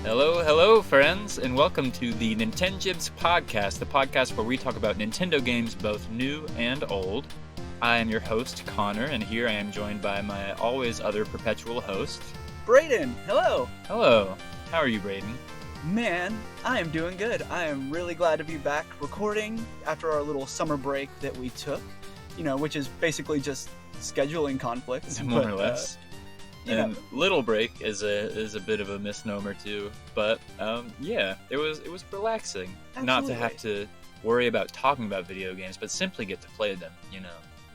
Hello, friends, and welcome to the Nintendjibs podcast, the podcast where we talk about Nintendo games both new and old. I am your host, Connor, and here I am joined by my always other perpetual host, Brayden. Hello. Hello. How are you, Brayden? Man, I am doing good. I am really glad to be back recording after our little summer break that we took, which is basically just scheduling conflicts. More or less. And little break is a bit of a misnomer too, but yeah, it was relaxing. Absolutely. Not to have to worry about talking about video games, but simply get to play them.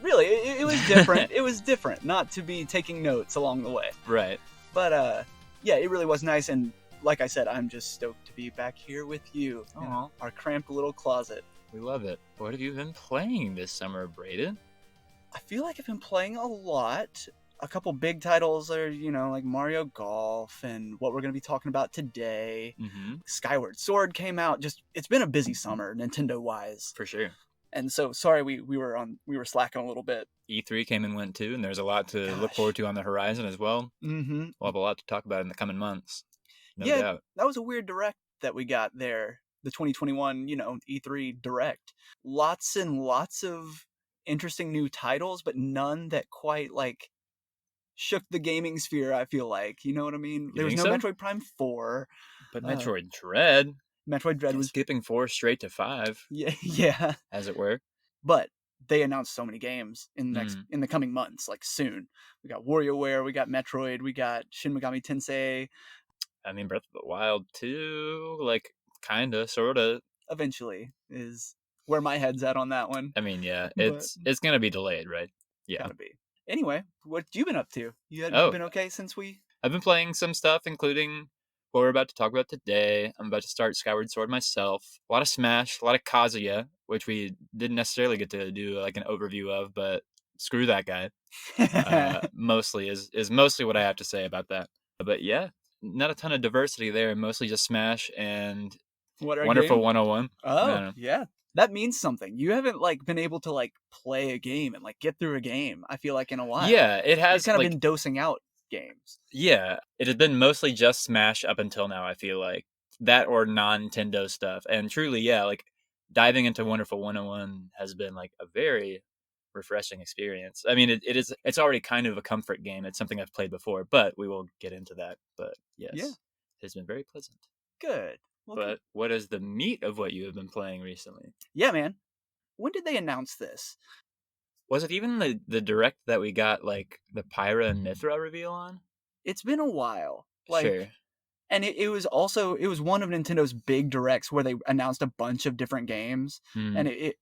Really, it was different. It was different, not to be taking notes along the way. Right. But yeah, it really was nice, and like I said, I'm just stoked to be back here with you in our cramped little closet. We love it. What have you been playing this summer, Brayden? I feel like I've been playing a lot. A couple big titles are, like Mario Golf and what we're going to be talking about today. Mm-hmm. Skyward Sword came out. It's been a busy summer, Nintendo-wise. For sure. And so, sorry, we were slacking a little bit. E3 came and went too, and there's a lot to look forward to on the horizon as well. Mm-hmm. We'll have a lot to talk about in the coming months. No yeah, doubt. That was a weird direct that we got there. The 2021, E3 direct. Lots and lots of interesting new titles, but none that quite, shook the gaming sphere, I feel like. You know what I mean? There was no Metroid Prime 4. But Metroid Dread. Metroid Dread was skipping 4 straight to 5. Yeah. As it were. But they announced so many games in the coming months, soon. We got WarioWare, we got Metroid, we got Shin Megami Tensei. I mean, Breath of the Wild too, kinda, sorta. Eventually is where my head's at on that one. I mean, yeah, it's gonna be delayed, right? Yeah. Gotta be. Anyway, what you been up to? You've been okay since we... I've been playing some stuff, including what we're about to talk about today. I'm about to start Skyward Sword myself. A lot of Smash, a lot of Kazuya, which we didn't necessarily get to do an overview of, but screw that guy. Mostly is mostly what I have to say about that. But yeah, not a ton of diversity there. Mostly just Smash and Wonderful 101. Oh, yeah. That means something. You haven't been able to play a game and get through a game, I feel like, in a while. Yeah, it has kind of been dosing out games. Yeah, it has been mostly just Smash up until now, I feel like. That or non-Nintendo stuff. And truly, yeah, diving into Wonderful 101 has been a very refreshing experience. I mean, it's already kind of a comfort game. It's something I've played before, but we will get into that. But yes, It has been very pleasant. Good. Well, but what is the meat of what you have been playing recently? Yeah, man. When did they announce this? Was it even the direct that we got the Pyra and Mithra reveal on? It's been a while. Sure. And it was one of Nintendo's big directs where they announced a bunch of different games. And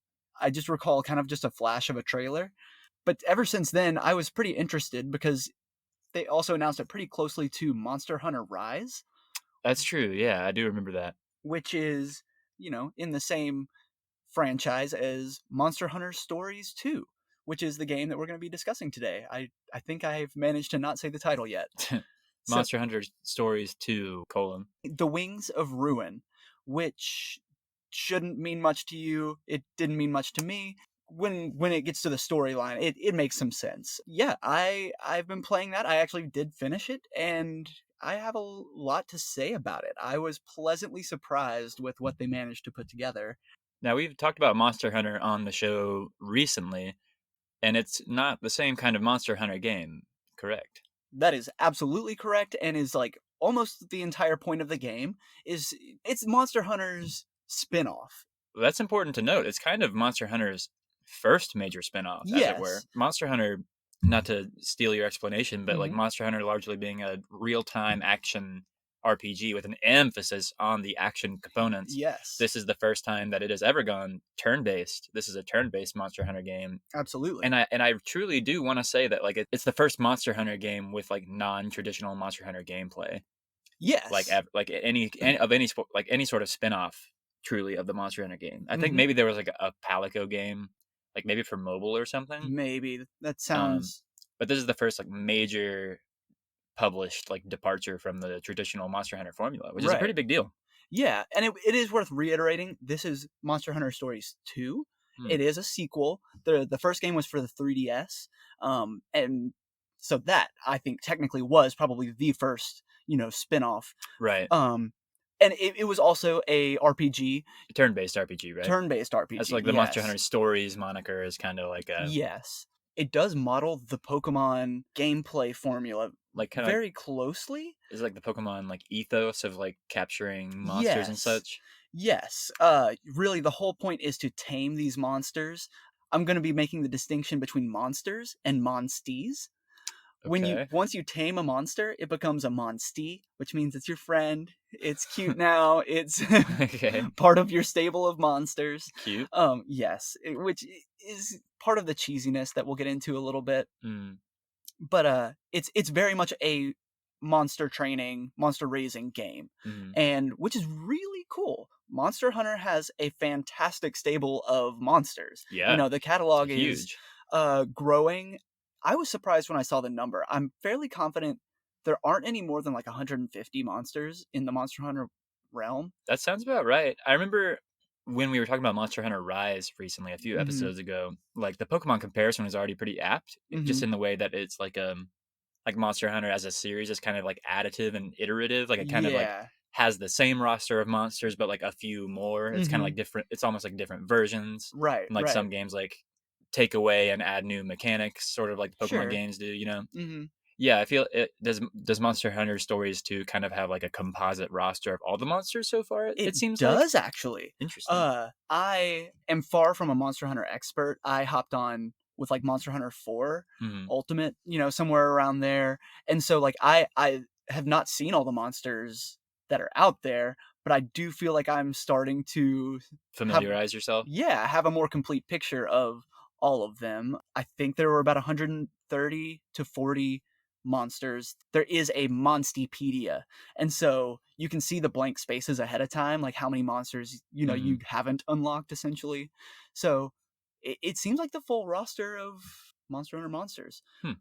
I just recall kind of just a flash of a trailer. But ever since then, I was pretty interested because they also announced it pretty closely to Monster Hunter Rise. That's true, yeah, I do remember that. Which is, in the same franchise as Monster Hunter Stories 2, which is the game that we're going to be discussing today. I think I've managed to not say the title yet. Monster Hunter Stories 2, : The Wings of Ruin, which shouldn't mean much to you. It didn't mean much to me. When it gets to the storyline, it makes some sense. Yeah, I've been playing that. I actually did finish it, and I have a lot to say about it. I was pleasantly surprised with what they managed to put together. Now, we've talked about Monster Hunter on the show recently, and it's not the same kind of Monster Hunter game, correct? That is absolutely correct, and is almost the entire point of the game. It's Monster Hunter's spin-off. Well, that's important to note. It's kind of Monster Hunter's first major spin-off, as it were. Monster Hunter, not to steal your explanation, but Monster Hunter largely being a real-time action RPG with an emphasis on the action components. Yes. This is the first time that it has ever gone turn-based. This is a turn-based Monster Hunter game. Absolutely. And I truly do want to say that it's the first Monster Hunter game with non-traditional Monster Hunter gameplay. Yes. Any sort of spin-off truly of the Monster Hunter game. I think maybe there was a Palico game, maybe for mobile or something. Maybe. That sounds... but this is the first major published departure from the traditional Monster Hunter formula, which is a pretty big deal. Yeah, and it is worth reiterating, this is Monster Hunter Stories 2. It is a sequel. The first game was for the 3DS, and so that, I think, technically was probably the first, spin-off. Right. And it was also a RPG, Turn-based RPG, right? turn-based That's RPG. like the Monster Yes. Hunter Stories moniker is kind of like a Yes. It does model the Pokemon gameplay formula like kind of like very closely. is it like the Pokemon like ethos of like capturing monsters and Yes. such. Yes. Really, the whole point is to tame these monsters. I'm going to be making the distinction between monsters and monsties. When you Okay. once you tame a monster, it becomes a monstie, which means it's your friend. It's cute now. It's Okay. part of your stable of monsters. Cute. Yes, which is part of the cheesiness that we'll get into a little bit. Mm. But it's very much a monster training, monster raising game, Mm. and which is really cool. Monster Hunter has a fantastic stable of monsters. Yeah. The It's catalog is huge. growing. I was surprised when I saw the number. I'm fairly confident there aren't any more than like 150 monsters in the Monster Hunter realm. That sounds about right. I remember when we were talking about Monster Hunter Rise recently, a few Mhm. episodes ago, like the Pokemon comparison was already pretty apt, just Mhm. in the way that it's like Monster Hunter as a series is kind of like additive and iterative. Like it kind of like Yeah. has the same roster of monsters, but like a few more. It's kind of like Mhm. different. It's almost like different versions. Right, And like right. some games like take away and add new mechanics, sort of like the Pokemon Sure. games do. You know? Mhm. Yeah, I feel it does Monster Hunter Stories 2 kind of have like a composite roster of all the monsters so far, It it seems like? does actually. Interesting. I am far from a Monster Hunter expert. I hopped on with like Monster Hunter 4 Mhm. Ultimate, somewhere around there. And so like I have not seen all the monsters that are out there, but I do feel like I'm starting to have Familiarize yourself? have a more complete picture of all of them. I think there were about 130 to 40 monsters. There is a Monstipedia. And so you can see the blank spaces ahead of time, like how many monsters, you Mhm. haven't unlocked essentially. So it seems like the full roster of Monster Hunter monsters. Hmm.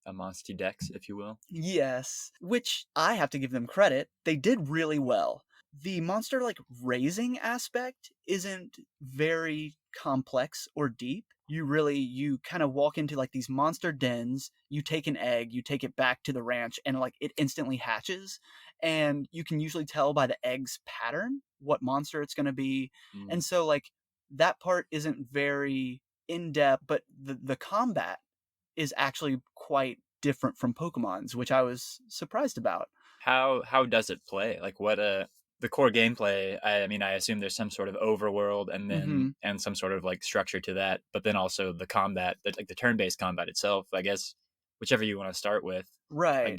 A Monsty Dex, if you will. Yes, which I have to give them credit. They did really well. The monster like raising aspect isn't very complex or deep. You kind of walk into like these monster dens, you take an egg, you take it back to the ranch and like it instantly hatches and you can usually tell by the egg's pattern what monster it's going to be. And Mm. so like that part isn't very in depth, but the combat is actually quite different from Pokemon's, which I was surprised about. How does it play? Like what the core gameplay, I mean I assume there's some sort of overworld and Hmm. then and some sort of like structure to that, but then also the combat, like the turn-based combat itself, I guess whichever you want to start with. Like Right.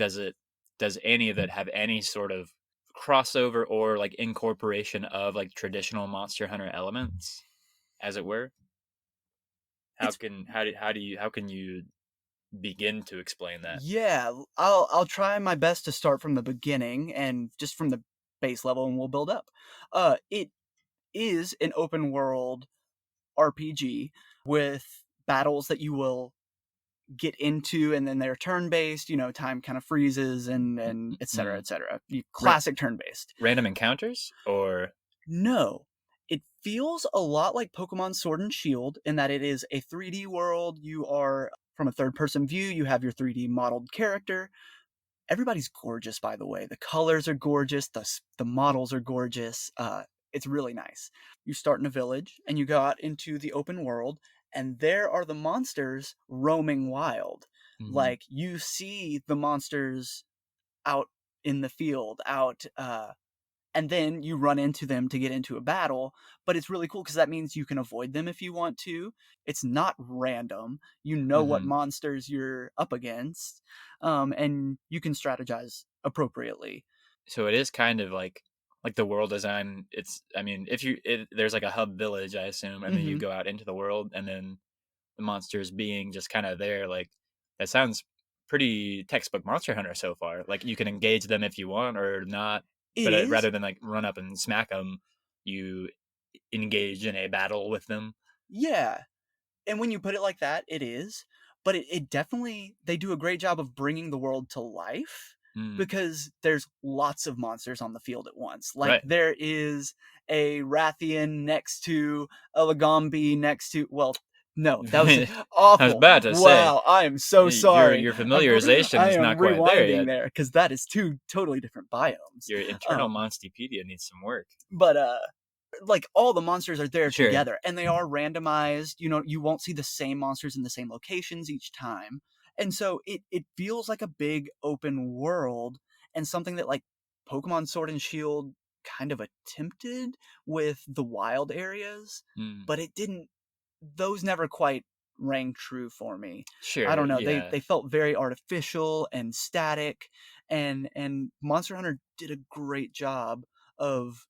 does any of it have any sort of crossover or like incorporation of like traditional Monster Hunter elements, as it were? It's How can you begin to explain that? yeah, I'll try my best to start from the beginning and just from the base level and we'll build up. It is an open world RPG with battles that you will get into and then they're turn based, time kind of freezes and et cetera, Mm. et cetera. Ra- Classic turn based. Random encounters or No. It feels a lot like Pokemon Sword and Shield in that it is a 3D world. You are from a third person view, you have your 3D modeled character. Everybody's gorgeous, by the way. The colors are gorgeous, the models are gorgeous. It's really nice. You start in a village and you go out into the open world, and there are the monsters roaming wild. Mhm. Like you see the monsters out in the field, out and then you run into them to get into a battle. But it's really cool because that means you can avoid them if you want to. It's not random. You know what Mhm. monsters you're up against, and you can strategize appropriately. So it is kind of like the world design. It's I mean, if there's like a hub village, I assume, and then you Hmm. go out into the world, and then the monsters being just kind of there. Like that sounds pretty textbook Monster Hunter so far. Like you can engage them if you want or not, It but is, rather than like run up and smack them, you engage in a battle with them. yeah. And when you put it like that, it is. But it definitely, they do a great job of bringing the world to life Mm. because there's lots of monsters on the field at once. Like Right. there is a Rathian next to a Lagombi next to, well, No, that was I was awful. about to say Wow, I am so your sorry. your familiarization I is am not quite there rewinding yet. there because that is two totally different biomes. Your internal Um, Monstepedia needs some work. but like all the monsters are there Sure. together, and they are randomized. You know, you won't see the same monsters in the same locations each time, and so it feels like a big open world and something that like Pokemon Sword and Shield kind of attempted with the wild areas, Mm. but it didn't. Those never quite rang true for me. I Sure. don't know. They Yeah. they felt very artificial and static, and Monster Hunter did a great job of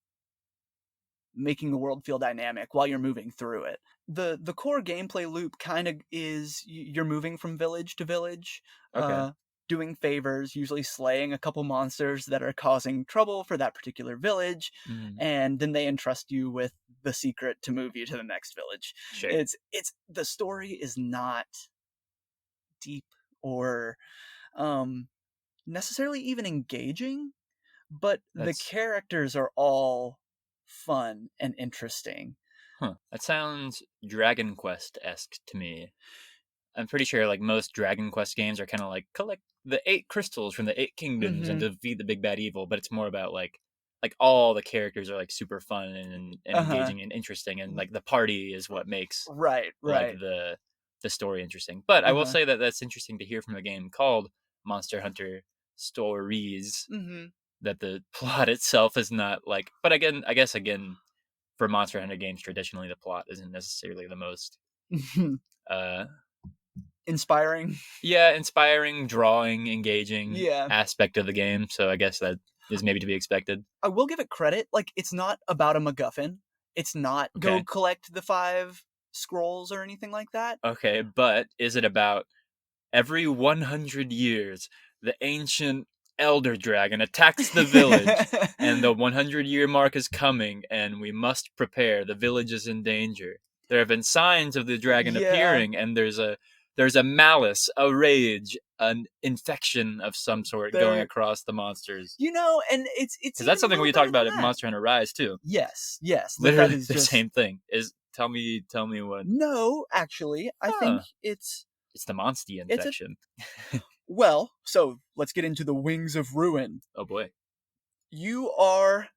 making the world feel dynamic while you're moving through it. The core gameplay loop kind of is you're moving from village to village, Okay. doing favors, usually slaying a couple monsters that are causing trouble for that particular village, Mm. and then they entrust you with the secret to move you to the next village. Sure. It's the story is not deep or um necessarily even engaging, but the That's characters are all fun and interesting. huh. That sounds Dragon Quest esque to me. I'm pretty sure like most Dragon Quest games are kind of like collect the 8 crystals from the 8 kingdoms and Mm-hmm. defeat the big bad evil, but it's more about like all the characters are like super fun and Uh-huh. engaging and interesting, and like the party is what makes Right, like right. the story interesting. But I will Uh-huh. say that that's interesting to hear from a game called Monster Hunter Stories Mm-hmm. that the plot itself is not like. But again, I guess again for Monster Hunter games, traditionally the plot isn't necessarily the most uh Inspiring. yeah, inspiring, drawing, engaging Yeah. aspect of the game. So I guess that is maybe to be expected. I will give it credit. Like, it's not about a MacGuffin. It's not go Okay. collect the 5 scrolls or anything like that. Okay, but is it about every 100 years the ancient elder dragon attacks the village and the 100-year mark is coming and we must prepare, the village is in danger. There have been signs of the dragon Yeah. appearing and there's a malice, a rage, an infection of some sort going There, across the monsters. and it's Because that's even a something little we better talked than about at that. Monster Hunter Rise too. Yes, yes. That Literally is the just same thing. Is tell me what. no, actually, I think Huh. it's It's the Monstie it's a infection. well, so let's get into the Wings of Ruin. Oh boy. You are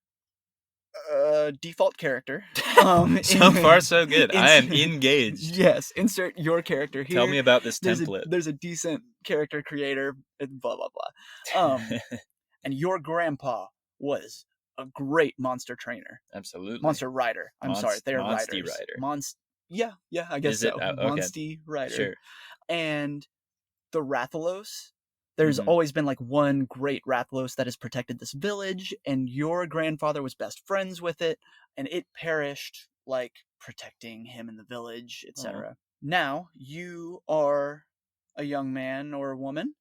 a default character. So far so good. I am Insert, engaged. yes, insert your character Tell here. me about this There's a template. there's a decent character creator, blah blah blah. And your grandpa was a great monster trainer, Absolutely. monster rider. I'm sorry, they are Monstie riders. Rider. Yeah, yeah, I guess Is it? so. Okay. Monstie rider. Sure. And the Rathalos. There's Hmm. always been like one great Rathalos that has protected this village, and your grandfather was best friends with it, and it perished like protecting him in the village, Oh, etc. Now you are a young man or a woman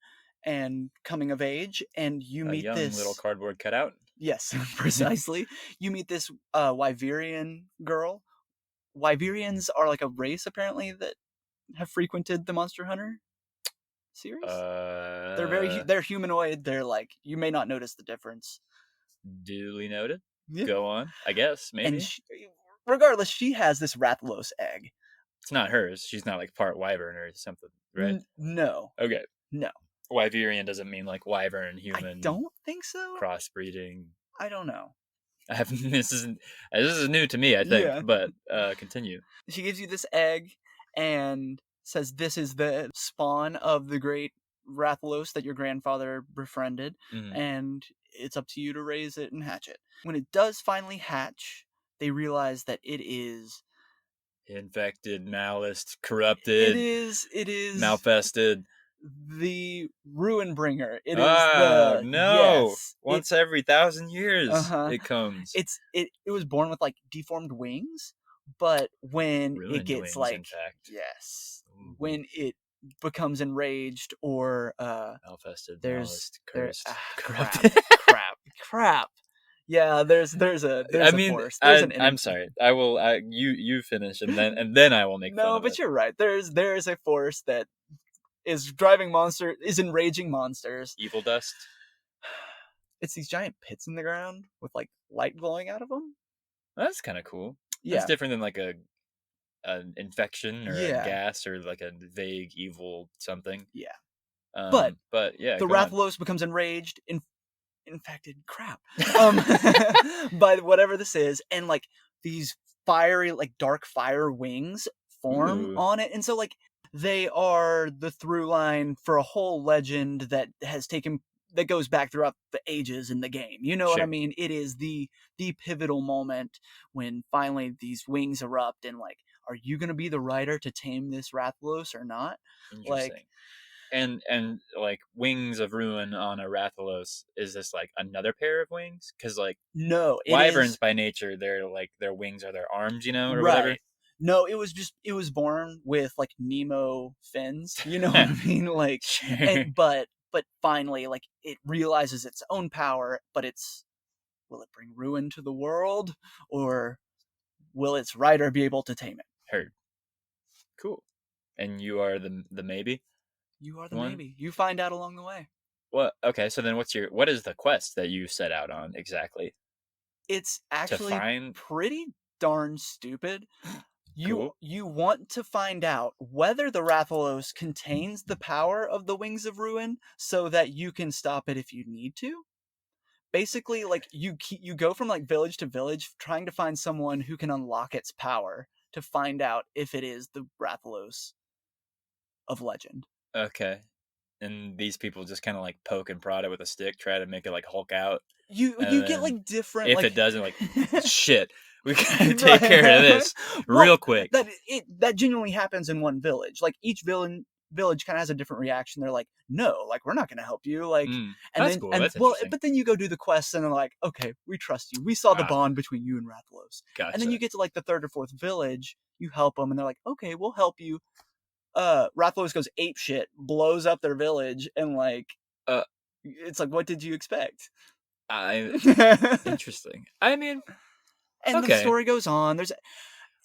and coming of age, and you a meet young little this. cardboard cutout. Yes, precisely. You meet this Wyverian girl. Wyverians are like a race apparently that have frequented the Monster Hunter series. Uh, They're humanoid. They're like you may not notice the difference. duly noted. Yeah. Go on. I guess And maybe regardless, she has this Rathalos egg. it's not hers. She's not like part wyvern or something, right? No, Okay. no, Wyverian doesn't mean like wyvern I human don't think so. crossbreeding. I don't know. I have this is new to me, I think, Yeah, but continue. she gives you this egg and says this is the spawn of the great Rathalos that your grandfather befriended, Mm. and it's up to you to raise it and hatch it. When it does finally hatch, they realize that Infected, maliced, it corrupted, is it is malfested. the ruin bringer. It is Oh the no! yes. Once every 1,000 years, Uh-huh. it comes. It was born with like deformed wings, but when it Ruined gets wings, in like fact. yes, Ooh. when it becomes enraged or Malfested, there's maliced, there cursed, crap corrupted. crap. Yeah, there's I a mean, force. There's an I'm enemy. sorry. I will. You finish, and then I will make fun No, of but it. you're right. There's a force that is enraging monsters. Evil dust. It's these giant pits in the ground with like light glowing out of them. That's kind of cool. That's Yeah, different than like a an infection or a Yeah, gas or like a vague evil something. yeah. But But yeah, the go on. Rathalos becomes enraged, infected, crap, um, by whatever this is, and like these fiery, like dark fire wings form Ooh, on it, and so like they are the through line for a whole legend that goes back throughout the ages in the game. You know what I sure, mean? It is the pivotal moment when finally these wings erupt, and like, are you gonna be the rider to tame this Rathalos or not? Like, interesting. And like wings of ruin on a Rathalos, is this like another pair of wings? Because like no, it wyverns is by nature, they're like their wings are their arms, or whatever. right. No, it was born with like Nemo fins. You know what I mean? Like, and Sure. but finally, like it realizes its own power. But it's, will it bring ruin to the world, or will its rider be able to tame it? Heard. Cool. And you are the maybe You are the one. maybe. You find out along the way. What? Okay, so then what is the quest that you set out on exactly? It's To actually find. pretty darn stupid. Cool. You want to find out whether the Rathalos contains the power of the Wings of Ruin so that you can stop it if you need to. Basically, like you go from like village to village trying to find someone who can unlock its power to find out if it is the Rathalos of legend. Okay. And these people just kind of like poke and prod it with a stick, try to make it like Hulk out, You and get then like different if like it doesn't, like, shit, we gotta take care of right. this Well, real quick. that genuinely happens in one village. Like each village kind of has a different reaction. They're like, "No, like we're not going to help you." Like, and That's then cool. and That's well, interesting. but then you go do the quest and they're like, "Okay, we trust you. We saw the Ah, bond between you and Rathalos." And then gotcha. you get to like the third or fourth village, you help them, and they're like, "Okay, we'll help you." Rathalos goes ape shit, blows up their village, and like Uh, it's like, what did you expect? I Interesting. I mean, And the okay. story goes on. There's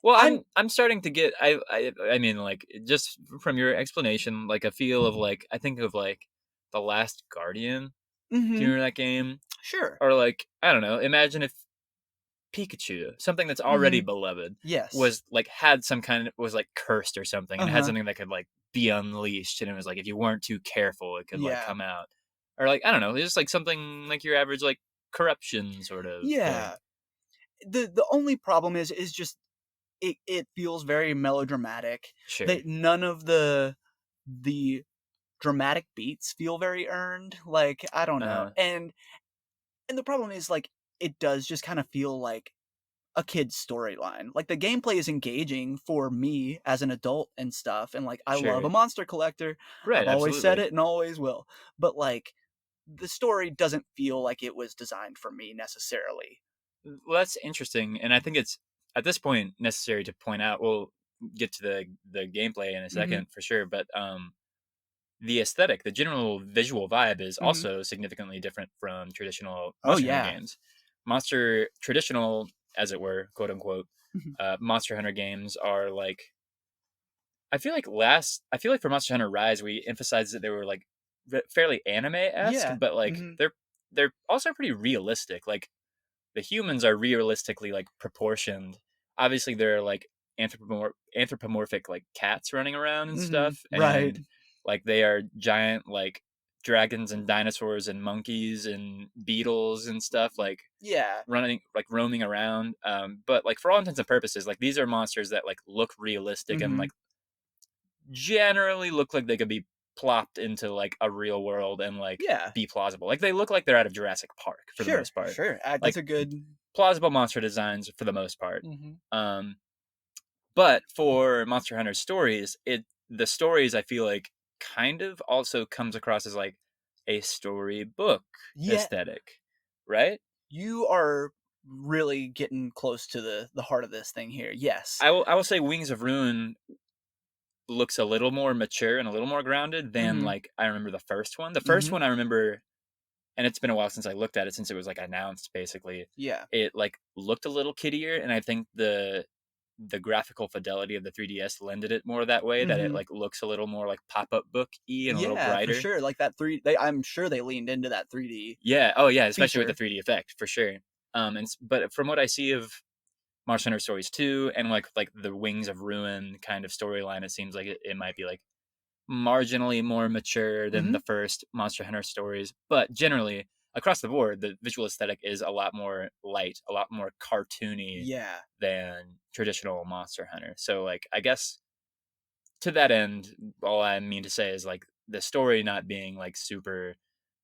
Well, I'm I'm starting to get. I mean, like, just from your explanation, like a feel of like I think of like the Last Guardian. Do you mm-hmm, remember that game? sure. Or like I don't know. Imagine if Pikachu, something that's already Mm-hmm. beloved, Yes. was like had some kind of was like cursed or something, and it had Uh-huh. something that could like be unleashed, and it was like if you weren't too careful, it could like Yeah. come out, or like I don't know, it's just like something like your average like corruption sort of thing. Yeah. The only problem is just it feels very melodramatic. Sure, That none of the dramatic beats feel very earned. Like, I don't know. uh, And the problem is like it does just kind of feel like a kid's storyline. Like the gameplay is engaging for me as an adult and stuff, and like I love sure, a monster collector. right, I've always said absolutely. it and always will. But like the story doesn't feel like it was designed for me necessarily. Well, that's interesting, and I think it's at this point necessary to point out. We'll get to the gameplay in a Mhm. second for sure, but the aesthetic, the general visual vibe is Mhm. also significantly different from traditional Oh Monster Hunter yeah. games. Traditional, as it were, quote unquote, Mhm. Monster Hunter games are like, I feel like for Monster Hunter Rise, we emphasized that they were like fairly anime esque, Yeah. but like Mhm. they're also pretty realistic. Like the humans are realistically like proportioned. Obviously, there are like anthropomorphic like cats running around and Mhm. stuff, Right. and like they are giant like dragons and dinosaurs and monkeys and beetles and stuff like Yeah. running like roaming around. But like for all intents and purposes, like these are monsters that like look realistic and Mhm. like generally look like they could be plopped into like a real world and like Yeah. be plausible. Like they look like they're out of Jurassic Park for the Sure. most part. Sure. That's Like a good. plausible monster designs for the most part. Mhm. Um, but for Monster Hunter stories, the stories I feel like kind of also comes across as like a storybook Yeah. aesthetic, right? You are really getting close to the heart of this thing here. Yes. I will say Wings of Ruin looks a little more mature and a little more grounded than Mhm. like I remember the first one. The first Mhm. one I remember, and it's been a while since I looked at it since it was like announced basically. Yeah. It like looked a little kiddier, and I think the graphical fidelity of the 3DS lended it more that way, that it Mhm. like looks a little more like pop-up book-y and a little Yeah, for brighter. sure. Like that I'm sure they leaned into that 3D Yeah, oh yeah, especially with the feature. 3D effect for sure. But from what I see of Monster Hunter Stories 2 and like the Wings of Ruin kind of storyline, it seems like it might be like marginally more mature than Mm-hmm. the first Monster Hunter stories, but generally across the board, the visual aesthetic is a lot more light, a lot more cartoony Yeah. than traditional Monster Hunter. So, like, I guess to that end, all I mean to say is like the story not being like super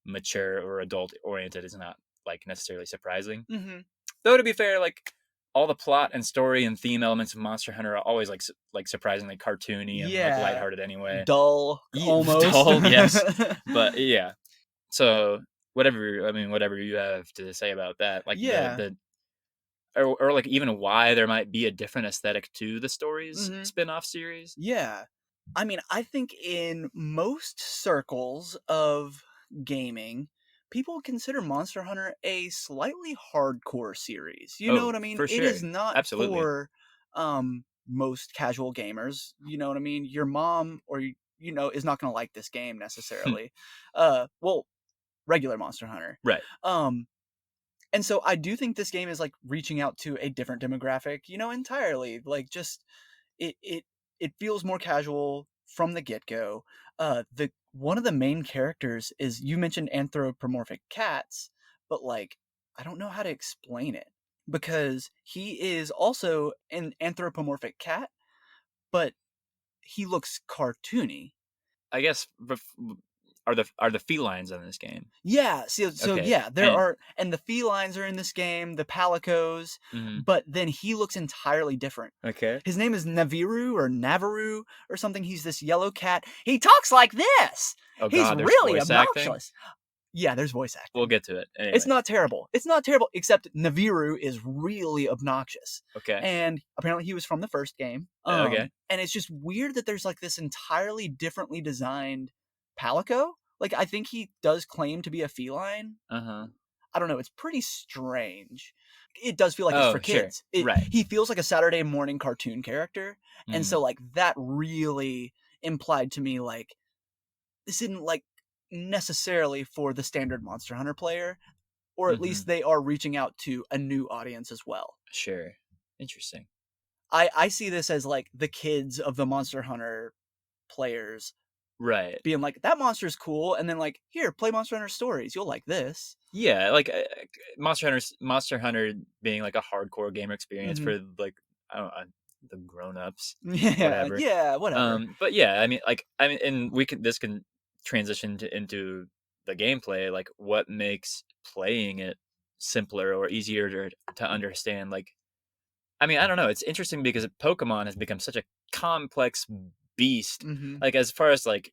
mature or adult oriented is not like necessarily surprising. Mm-hmm. Though to be fair, like all the plot and story and theme elements of Monster Hunter are always like surprisingly cartoony and like Yeah. lighthearted anyway. Dull, almost. Dull, yes, but yeah. So whatever you have to say about that, like Yeah. the or like even why there might be a different aesthetic to the stories Mm-hmm. spin-off series. Yeah. I mean, I think in most circles of gaming, people consider Monster Hunter a slightly hardcore series. You know Oh, what I mean? for It is sure, not absolutely. for most casual gamers. You know what I mean? Your mom or is not going to like this game necessarily. Well, regular Monster Hunter. Right. Um and so I do think this game is like reaching out to a different demographic, entirely. Like just it feels more casual from the get-go. The one of the main characters is, you mentioned anthropomorphic cats, but like I don't know how to explain it, because he is also an anthropomorphic cat, but he looks cartoony. I guess are the felines in this game? Yeah, so Okay, yeah, there and are, and the felines are in this game, the palicos, mhm, but then he looks entirely different. okay. His name is Naviru or Navaru or something. He's this yellow cat. He talks like this. Oh He's God, there's really voice acting. obnoxious. Yeah, there's voice We'll acting. get to it It's anyway. not terrible. It's not terrible, except Naviru is really obnoxious. Okay, And apparently he was from the first game. okay. And it's just weird that there's like this entirely differently designed Palico. Like, I think he does claim to be a feline. Uh huh. I don't know. It's pretty strange. It does feel like it's for Oh sure. kids. Right. He feels like a Saturday morning cartoon character, and Mm, so like that really implied to me like this isn't like necessarily for the standard Monster Hunter player, or at mm-hmm. least they are reaching out to a new audience as well. Sure. Interesting. I see this as like the kids of the Monster Hunter players Right. being like, that monster's cool, and then like, here, play Monster Hunter Stories. You'll like this. Yeah, like Monster Hunter being like a hardcore gamer experience Hmm. for like I don't know, the grown-ups, Yeah, whatever. yeah, whatever. But yeah, I mean, and this can transition into the gameplay, like what makes playing it simpler or easier to understand. Like, I mean, I don't know. It's interesting because Pokemon has become such a complex beast. Hmm. Like as far as like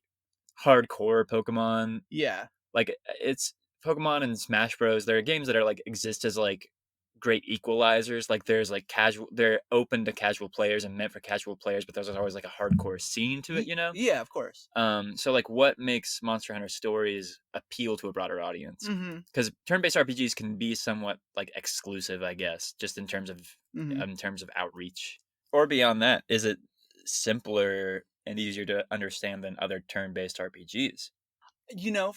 hardcore Pokemon, Yeah. like it's Pokemon and Smash Bros. There are games that are like exist as like great equalizers. Like there's like casual, they're open to casual players and meant for casual players, but there's always like a hardcore scene to it, you know. Yeah, of course. So like what makes Monster Hunter Stories appeal to a broader audience? Mhm. Because turn-based RPGs can be somewhat like exclusive, I guess, just Mhm. in terms of outreach. Or beyond that, is it simpler and easier to understand than other turn-based RPGs?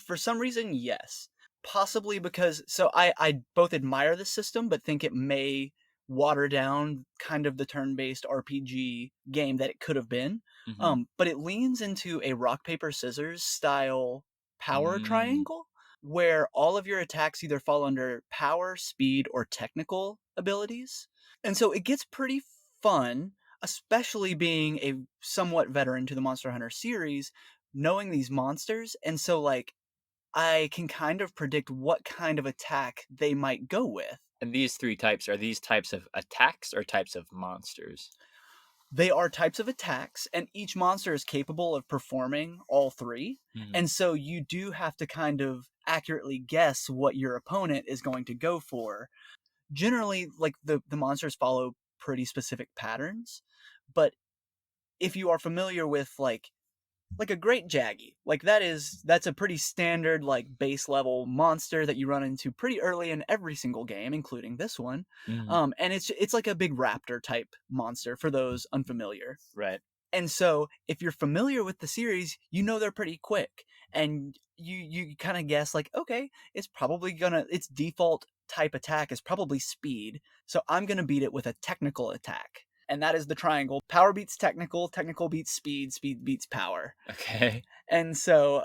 For some reason, yes. Possibly because, so I both admire the system but think it may water down kind of the turn-based RPG game that it could have been. Mm-hmm. But it leans into a rock paper scissors style power Mm, triangle where all of your attacks either fall under power, speed, or technical abilities. And so it gets pretty fun, especially being a somewhat veteran to the Monster Hunter series, knowing these monsters. And so, like, I can kind of predict what kind of attack they might go with. and these three types are these types of attacks or types of monsters? They are types of attacks, and each monster is capable of performing all three. Mm-hmm. And so you do have to kind of accurately guess what your opponent is going to go for. Generally, like the monsters follow pretty specific patterns, but if you are familiar with like a great Jaggy. Like that's a pretty standard like base level monster that you run into pretty early in every single game, including this one. Mm-hmm. And it's like a big raptor type monster for those unfamiliar. Right. And so if you're familiar with the series, they're pretty quick, and you kind of guess like, okay, it's probably gonna its default type attack is probably speed, so I'm going to beat it with a technical attack. And that is the triangle. Power beats technical, technical beats speed, speed beats power. Okay. And so,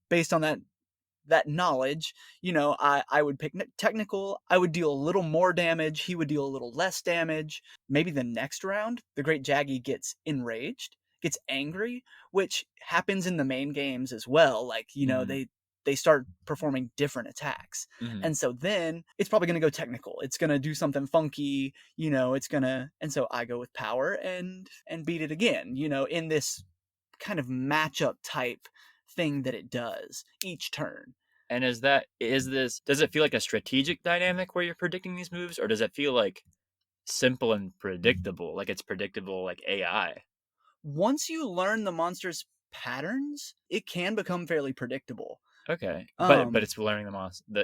based on that knowledge, I would pick technical. I would deal a little more damage. He would deal a little less damage. Maybe the next round, the Great Jaggy gets enraged, gets angry, which happens in the main games as well. Like, Mm-hmm. they start performing different attacks. Mm-hmm. And so then it's probably going to go technical. It's going to do something funky, and so I go with power and beat it again, in this kind of matchup type thing that it does each turn. And does it feel like a strategic dynamic where you're predicting these moves, or does it feel like simple and predictable, like it's predictable like AI? Once you learn the monster's patterns, it can become fairly predictable. Okay, but Um, it's learning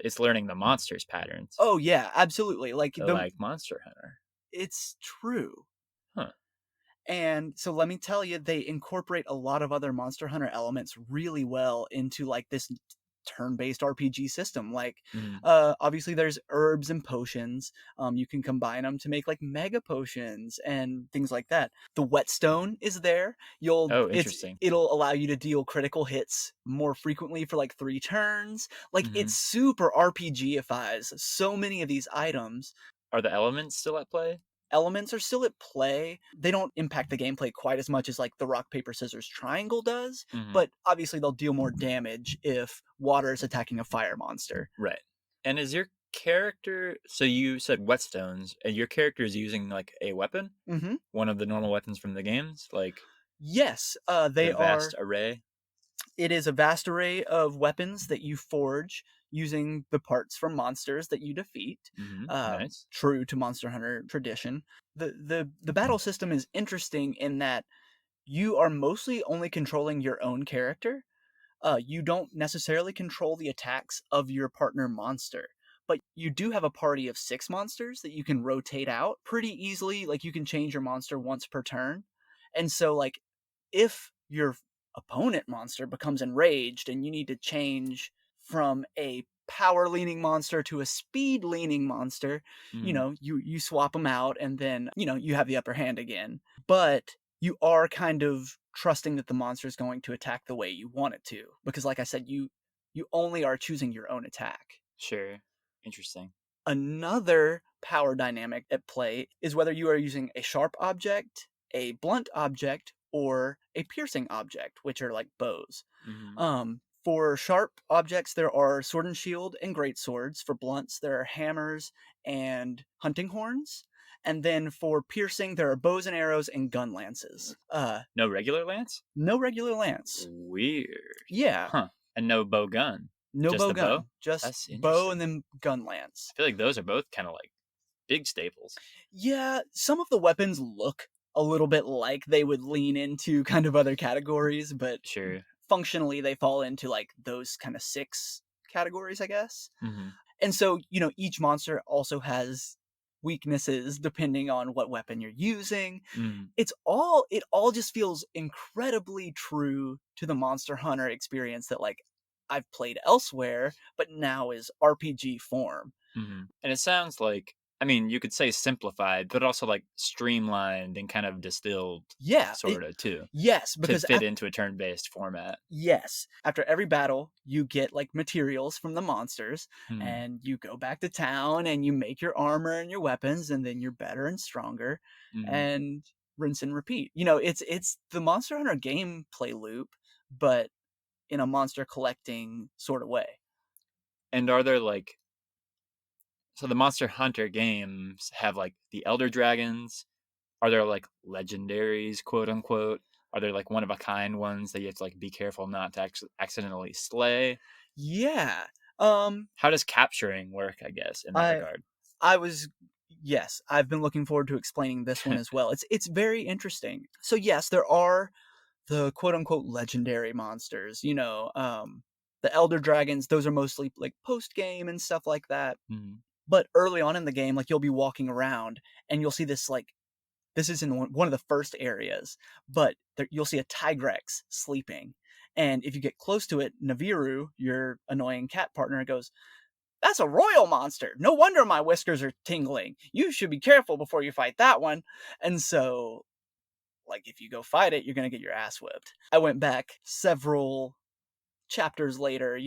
it's learning the monsters' patterns, oh yeah, absolutely. like Monster Hunter. It's true. Huh. And so let me tell you, they incorporate a lot of other Monster Hunter elements really well into like this turn-based RPG system. Like, Mm-hmm. obviously there's herbs and potions. You can combine them to make like mega potions and things like that. The whetstone is there. Oh, interesting. It'll allow you to deal critical hits more frequently for like 3 turns. Like, Mm-hmm. it's super RPGifies so many of these items. Are the elements still at play? Elements are still at play. They don't impact the gameplay quite as much as like the rock paper scissors triangle does, Mm-hmm. but obviously they'll deal more damage if water is attacking a fire monster. Right. And is your character? So you said whetstones, and your character is using like a weapon, Mm-hmm. one of the normal weapons from the games, like Yes, they the are. vast array. It is a vast array of weapons that you forge using the parts from monsters that you defeat. Mm-hmm. Nice. True to Monster Hunter tradition. The battle system is interesting in that you are mostly only controlling your own character. You don't necessarily control the attacks of your partner monster, but you do have a party of 6 monsters that you can rotate out pretty easily. Like, you can change your monster once per turn. And so, like, if your opponent monster becomes enraged and you need to change from a power leaning monster to a speed leaning monster, Mm-hmm. you swap them out, and then, you have the upper hand again. But you are kind of trusting that the monster is going to attack the way you want it to, because like I said, you only are choosing your own attack. Sure. Interesting. Another power dynamic at play is whether you are using a sharp object, a blunt object, or a piercing object, which are like bows. Mm-hmm. For sharp objects, there are sword and shield and great swords. For blunts, there are hammers and hunting horns. And then for piercing, there are bows and arrows and gun lances. No regular lance? No regular lance. Weird. Yeah, Huh. And no bow gun. no Just bow the bow? gun, just That's bow and interesting. then gun lance. I feel like those are both kind of like big staples. Yeah, some of the weapons look a little bit like they would lean into kind of other categories, but Sure. functionally they fall into like those kind of 6 categories, I guess. Mm-hmm. And so, each monster also has weaknesses depending on what weapon you're using. Mm-hmm. It all just feels incredibly true to the Monster Hunter experience that like I've played elsewhere, but now is RPG form. Mm-hmm. And it sounds like, I mean, you could say simplified, but also like streamlined and kind of distilled, Yeah, sort of, too, yes, to because fit into a turn based format. yes, after every battle, you get like materials from the monsters, Mm-hmm. and you go back to town and you make your armor and your weapons, and then you're better and stronger, Mm-hmm. and rinse and repeat. It's the Monster Hunter gameplay loop, but in a monster collecting sort of way. And are there like, so the Monster Hunter games have like the Elder Dragons? Are there like legendaries, quote unquote? Are there like one of a kind ones that you have to like be careful not to accidentally slay? Yeah. How does capturing work, I guess, in that I regard? I was Yes, I've been looking forward to explaining this one as well. It's very interesting. So yes, there are the quote unquote legendary monsters, the elder dragons. Those are mostly like post game and stuff like that. Mm-hmm. But early on in the game, like, you'll be walking around and you'll see this, like, this is in one of the first areas, but you'll see a tigrex sleeping. And if you get close to it, Naviru, your annoying cat partner, goes, That's a royal monster. No wonder my whiskers are tingling. You should be careful before you fight that one. And so, like, if you go fight it, you're going to get your ass whipped. I went back several chapters later,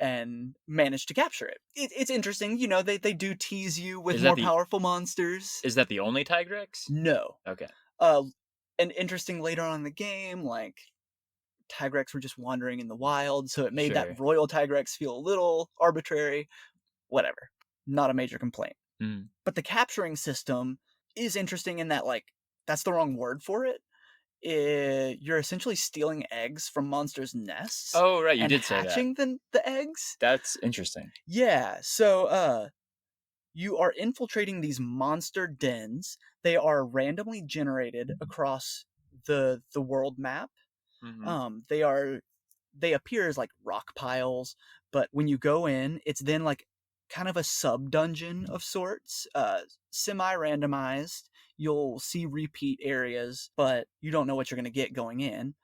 and managed to capture it. It's interesting, they do tease you with Is that more the powerful monsters. is that the only Tigrex? No. Okay. Uh, and interesting later on in the game, like, Tigrex were just wandering in the wild, so it made that Sure. royal Tigrex feel a little arbitrary. Whatever. Not a major complaint. Mm. But the capturing system is interesting in that, like, that's the wrong word for it. You're essentially stealing eggs from monsters' nests Oh, right, you and did say that. hatching the eggs. That's interesting. Yeah, so you are infiltrating these monster dens. They are randomly generated across the world map. Mhm. They appear as like rock piles, but when you go in, it's then like kind of a sub dungeon of sorts, semi randomized. You'll see repeat areas, but you don't know what you're going to get going in.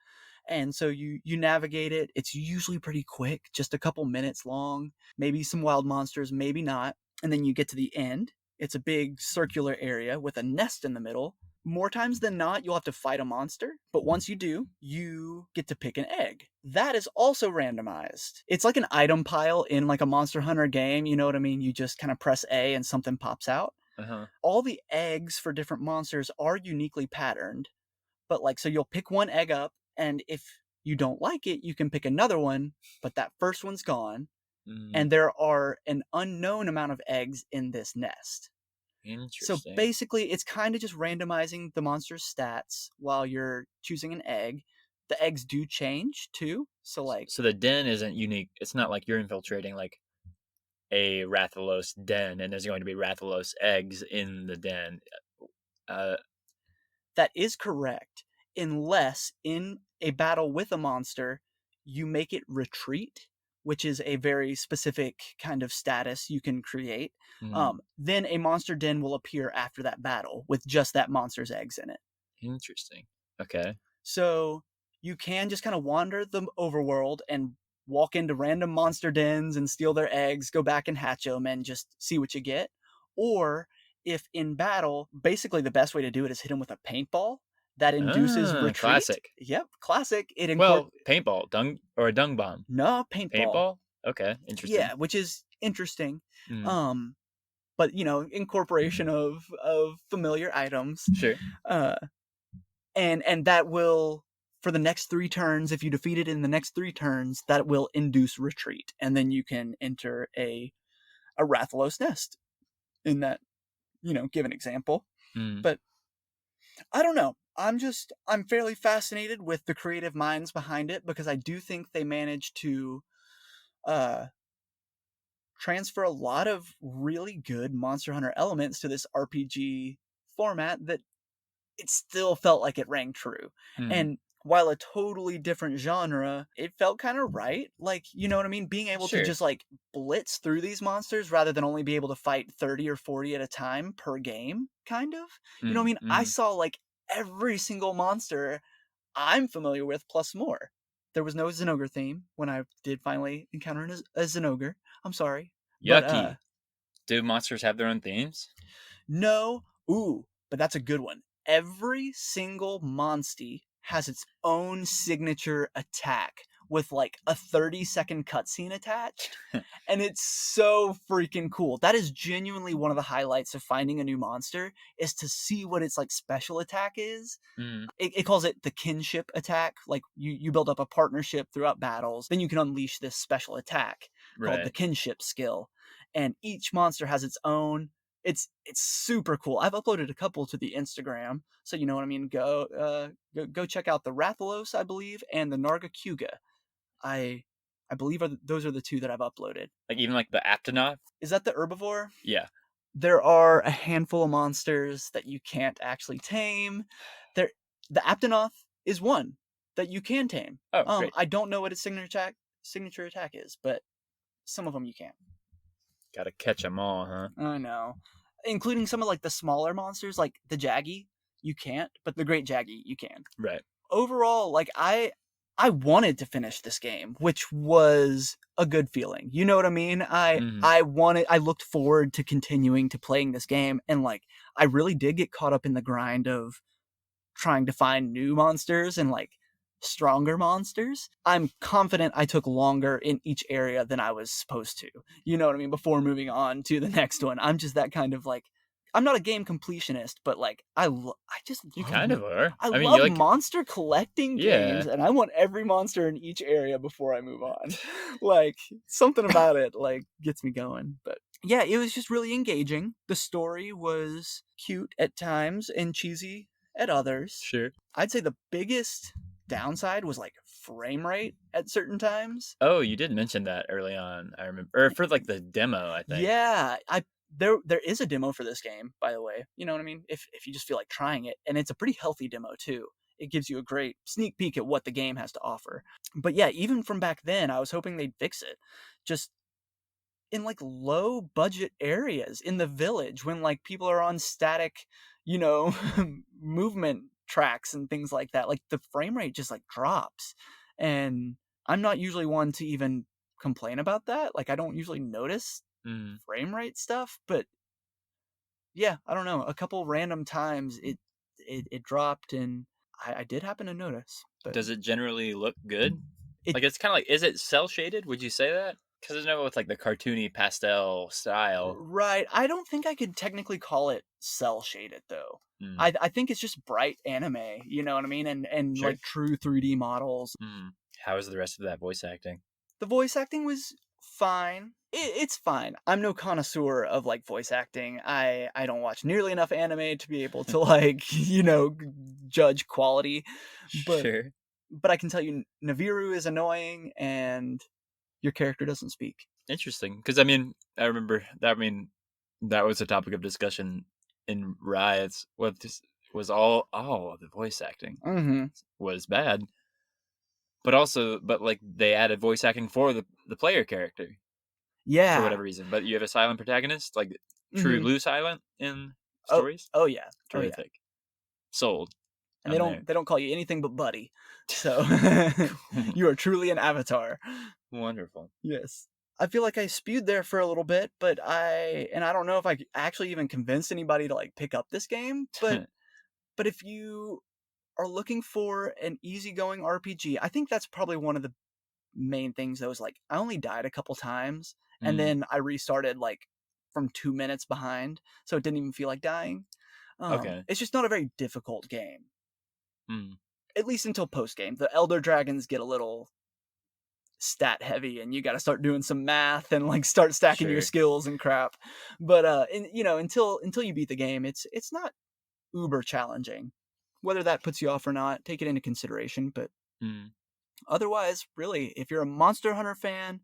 And so you navigate it. It's usually pretty quick, just a couple minutes long. Maybe some wild monsters, maybe not. And then you get to the end. It's a big circular area with a nest in the middle. More times than not, you'll have to fight a monster, but once you do, you get to pick an egg. That is also randomized. It's like an item pile in like a Monster Hunter game, you know what I mean? You just kind of press A and something pops out. Uh-huh. All the eggs for different monsters are uniquely patterned, but like, so you'll pick one egg up, and if you don't like it, you can pick another one, but that first one's gone, Mm. and there are an unknown amount of eggs in this nest. So Interesting. basically, it's kind of just randomizing the monster's stats while you're choosing an egg. The eggs do change too. So, like, So the den isn't unique. It's not like you're infiltrating like a Rathalos den and there's going to be Rathalos eggs in the den. Uh, that is correct, unless in a battle with a monster, you make it retreat, which is a very specific kind of status you can create. Then a monster den will appear after that battle with just that monster's eggs in it. Interesting. Okay. So you can just kind of wander the overworld and walk into random monster dens and steal their eggs, go back and hatch them and just see what you get. Or if in battle, basically the best way to do it is hit them with a paintball that induces retreat. Classic. Yep, classic. Well, paintball, a dung bomb. No, paintball. Paintball? Okay, interesting. Yeah, which is interesting. Mm. Um, but incorporation of familiar items. Sure. Uh, and that will, for the next 3 turns, if you defeat it in the next 3 turns, that will induce retreat, and then you can enter a Rathalos nest in that given example. Mm. But I don't know. I'm fairly fascinated with the creative minds behind it, because I do think they managed to uh transfer a lot of really good Monster Hunter elements to this RPG format that it still felt like it rang true. Mm. And while a totally different genre, it felt kind of right. Like, you know what I mean? Being able to Sure. just like blitz through these monsters rather than only be able to fight 30 or 40 at a time per game, kind of. You know what I mean? I saw like every single monster I'm familiar with plus more. There was no Zenogre theme when I did finally encounter a Zenogre. I'm sorry. But Yucky. Do monsters have their own themes? no. Ooh, but that's a good one. Every single monstie has its own signature attack with like a 30-second cutscene attached. And it's so freaking cool. That is genuinely one of the highlights of finding a new monster, is to see what its like special attack is. Mm. It calls it the kinship attack. Like you build up a partnership throughout battles, then you can unleash this special attack called the Right. kinship skill. And each monster has its own. It's super cool. I've uploaded a couple to the Instagram, so you know what I mean. Go check out the Rathalos, I believe, and the Nargacuga. I believe those are the 2 that I've uploaded. Like even like the Aptonoth? Is that the herbivore? Yeah. There are a handful of monsters that you can't actually tame. The Aptonoth is one that you can tame. Oh, great. I don't know what its signature attack is, but some of them you can. Gotta catch them all, huh? I know, including some of like the smaller monsters, like the Jaggy. You can't, but the Great Jaggy you can. Right. Overall, like I wanted to finish this game, which was a good feeling. You know what I mean? Mm-hmm. I looked forward to continuing to playing this game, and like I really did get caught up in the grind of trying to find new monsters and like stronger monsters. I'm confident I took longer in each area than I was supposed to. You know what I mean? Before moving on to the next one. I'm just that kind of like I'm not a game completionist, but like I just You love kind of are. I I mean, you love like, monster collecting games yeah, and I want every monster in each area before I move on. Like something about it like gets me going. But yeah, it was just really engaging. The story was cute at times and cheesy at others. sure. I'd say the biggest downside was like frame rate at certain times. Oh, you did mention that early on. I remember, or for like the demo, I think. Yeah, I there is a demo for this game, by the way. You know what I mean? If you just feel like trying it, and it's a pretty healthy demo too. It gives you a great sneak peek at what the game has to offer. But yeah, even from back then, I was hoping they'd fix it. Just in like low budget areas in the village when like people are on static, you know, movement tracks and things like that. Like the frame rate just like drops. And I'm not usually one to even complain about that. Like I don't usually notice Mm. frame rate stuff, but yeah, I don't know. A couple random times it dropped and I did happen to notice. But Does it generally look good? it Like, it's kind of like, is it cell shaded? Would you say that? Because I know with like the cartoony pastel style. right. I don't think I could technically call it cell shaded though. Mm. I think it's just bright anime, you know what I mean? And Sure. like true 3D models. Mm. How is the rest of that voice acting? The voice acting was fine. It's fine. I'm no connoisseur of like voice acting. I don't watch nearly enough anime to be able to like, you know, judge quality. But Sure. but I can tell you Naviru is annoying and your character doesn't speak. Interesting. Because I mean, I remember that. I mean, that was a topic of discussion in riots. What this was all the voice acting Mhm. was bad, but also, but like they added voice acting for the player character for Yeah. whatever reason. But you have a silent protagonist, like true Mhm. blue silent in Oh, stories. oh yeah. Oh yeah. Terrific. Sold. And I'm there. they don't call you anything but buddy. So you are truly an avatar. Wonderful. Yes. I feel like I spewed there for a little bit, but I don't know if I actually even convinced anybody to like pick up this game, but if you are looking for an easygoing RPG, I think that's probably one of the main things that was like I only died a couple times and Mm, then I restarted like from 2 minutes behind, so it didn't even feel like dying. okay. It's just not a very difficult game, Mm, at least until post game. The Elder Dragons get a little stat heavy and you got to start doing some math and like start stacking your sure. skills and crap. But you know, until you beat the game, it's not uber challenging. Whether that puts you off or not, take it into consideration, but Mm, otherwise, really, if you're a Monster Hunter fan,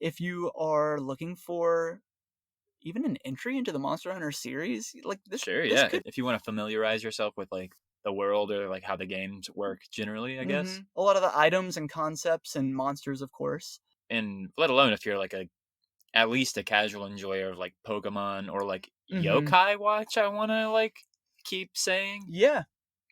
if you are looking for even an entry into the Monster Hunter series, like sure. this Yeah. could If you want to familiarize yourself with like the world or like how the games work generally, I guess. a lot of the items and concepts and monsters, of course. And let alone if you're like a at least a casual enjoyer of like Pokemon or like Mm-hmm. Yokai Watch, I want to like keep saying. Yeah,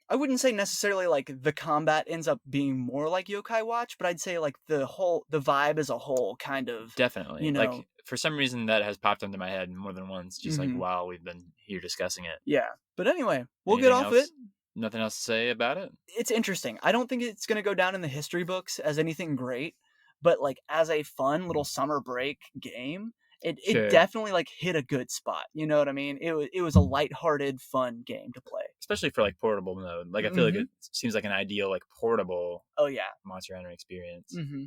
I wouldn't say necessarily like the combat ends up being more like Yokai Watch, but I'd say like the vibe as a whole kind of, Definitely. you know, Like for some reason that has popped into my head more than once, just like hmm while we've been here discussing it. yeah. But anyway, we'll get Anything off it. else? Nothing else to say about it? It's interesting. I don't think it's going to go down in the history books as anything great, but like as a fun little summer break game, it Sure. definitely like hit a good spot. You know what I mean? It was a lighthearted, fun game to play. Especially for like portable mode. Like I feel like Mm-hmm. it seems like an ideal like portable Oh yeah. Monster Hunter experience. Mm-hmm.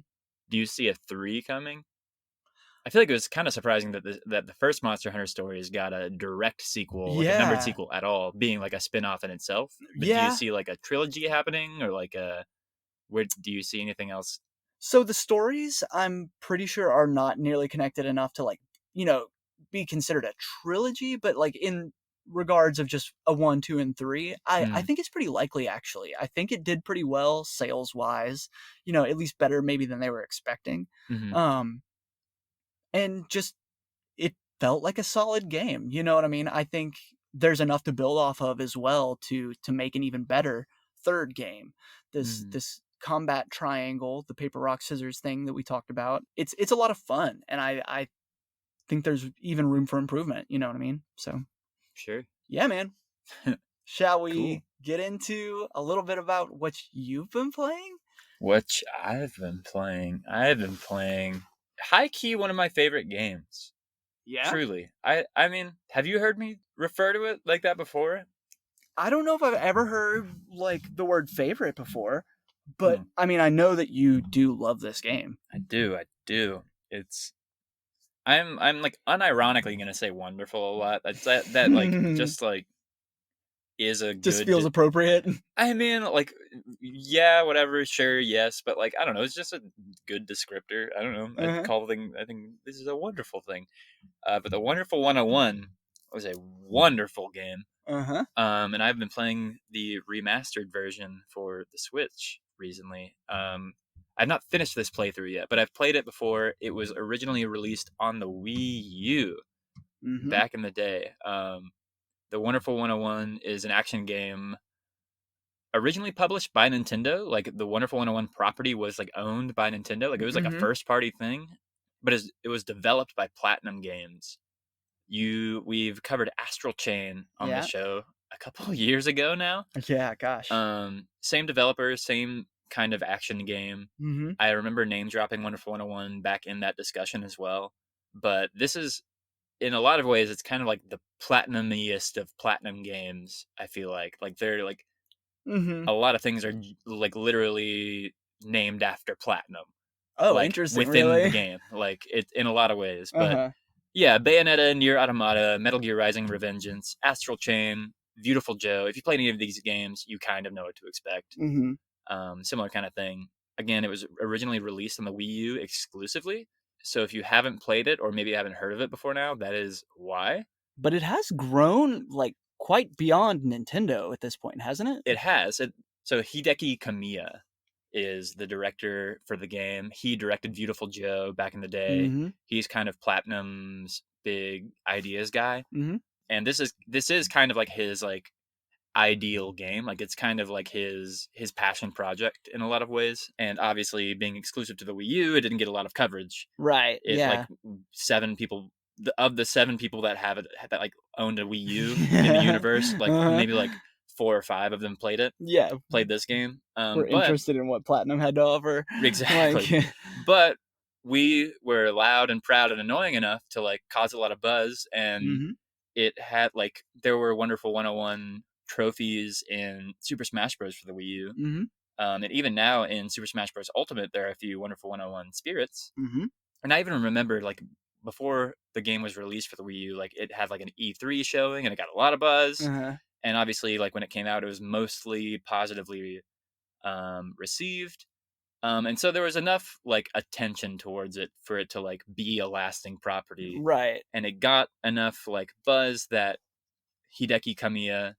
Do you see a 3 coming? I feel like it was kind of surprising that the first Monster Hunter stories got a direct sequel, like a numbered Yeah. sequel at all, being like a spin-off in itself. But do you Yeah. see like a trilogy happening or like a where do you see anything else? So the stories, I'm pretty sure, are not nearly connected enough to like, you know, be considered a trilogy, but like in regards of just a one, two, and three, I Mm, think it's pretty likely actually. I think it did pretty well sales wise, you know, at least better maybe than they were expecting. hmm. Um, and just it felt like a solid game. You know what I mean? I think there's enough to build off of as well to make an even better third game. This Mm. this combat triangle, the paper rock scissors thing that we talked about. It's a lot of fun, and I think there's even room for improvement. You know what I mean? So Sure. yeah, man. Shall Cool. we get into a little bit about what you've been playing? Which I've been playing. High key one of my favorite games. Yeah. Truly. I mean, have you heard me refer to it like that before? I don't know if I've ever heard like the word favorite before, but Hmm. I mean, I know that you do love this game. I do. It's I'm like unironically gonna say wonderful a lot. That's that like just like is a Just feels good. appropriate. I mean, like, yeah, whatever, sure, yes, but like, I don't know. It's just a good descriptor. I don't know. I'd Uh-huh. call the thing. I think this is a wonderful thing. But the Wonderful 101 was a wonderful game. Uh-huh. And I've been playing the remastered version for the Switch recently. I've not finished this playthrough yet, but I've played it before. It was originally released on the WiiU Mm-hmm. back in the day. The Wonderful 101 is an action game originally published by Nintendo. Like the Wonderful 101 property was like owned by Nintendo. Like it was like a Mm-hmm. first party thing, but it was developed by Platinum Games. We've covered Astral Chain on the Yeah. show a couple of years ago now. Yeah, gosh. Same developer, same kind of action game. Mm-hmm. I remember name dropping Wonderful 101 back in that discussion as well. But this is, in a lot of ways, it's kind of like the platinumiest of platinum games. I feel like they're like Mm-hmm. a lot of things are like literally named after platinum, Oh, like interesting, within the really? game, like it in a lot of ways. But Uh-huh. yeah, Bayonetta, Nier Automata, Metal Gear Rising: Revengeance, Astral Chain, Beautiful Joe. If you play any of these games, you kind of know what to expect. Mm-hmm. Similar kind of thing. Again, it was originally released on the Wii U exclusively. So if you haven't played it or maybe haven't heard of it before now, that is why. But it has grown like quite beyond Nintendo at this point, hasn't it? It has. So Hideki Kamiya is the director for the game. He directed Beautiful Joe back in the day. Mm-hmm. He's kind of Platinum's big ideas guy. Mm-hmm. And this is kind of like his like ideal game. Like it's kind of like his passion project in a lot of ways. And obviously being exclusive to the Wii U, it didn't get a lot of coverage. Right. It like Yeah. 7 people of the 7 people that have it that like owned a Wii U in the universe, like Uh-huh. maybe like 4 or 5 of them Yeah. played this game. We're But interested in what Platinum had to offer. Like exactly. But we were loud and proud and annoying enough to like cause a lot of buzz, and mm-hmm. it had like there were Wonderful 101 trophies in Super Smash Bros. For the Wii U. Mm-hmm. And even now in Super Smash Bros. Ultimate, there are a few Wonderful 101 spirits. Mm-hmm. And I even remember like before the game was released for the Wii U, like it had like an E3 showing and it got a lot of buzz. Uh-huh. And obviously, like when it came out, it was mostly positively received. And so there was enough like attention towards it for it to like be a lasting property, Right. and it got enough like buzz that Hideki Kamiya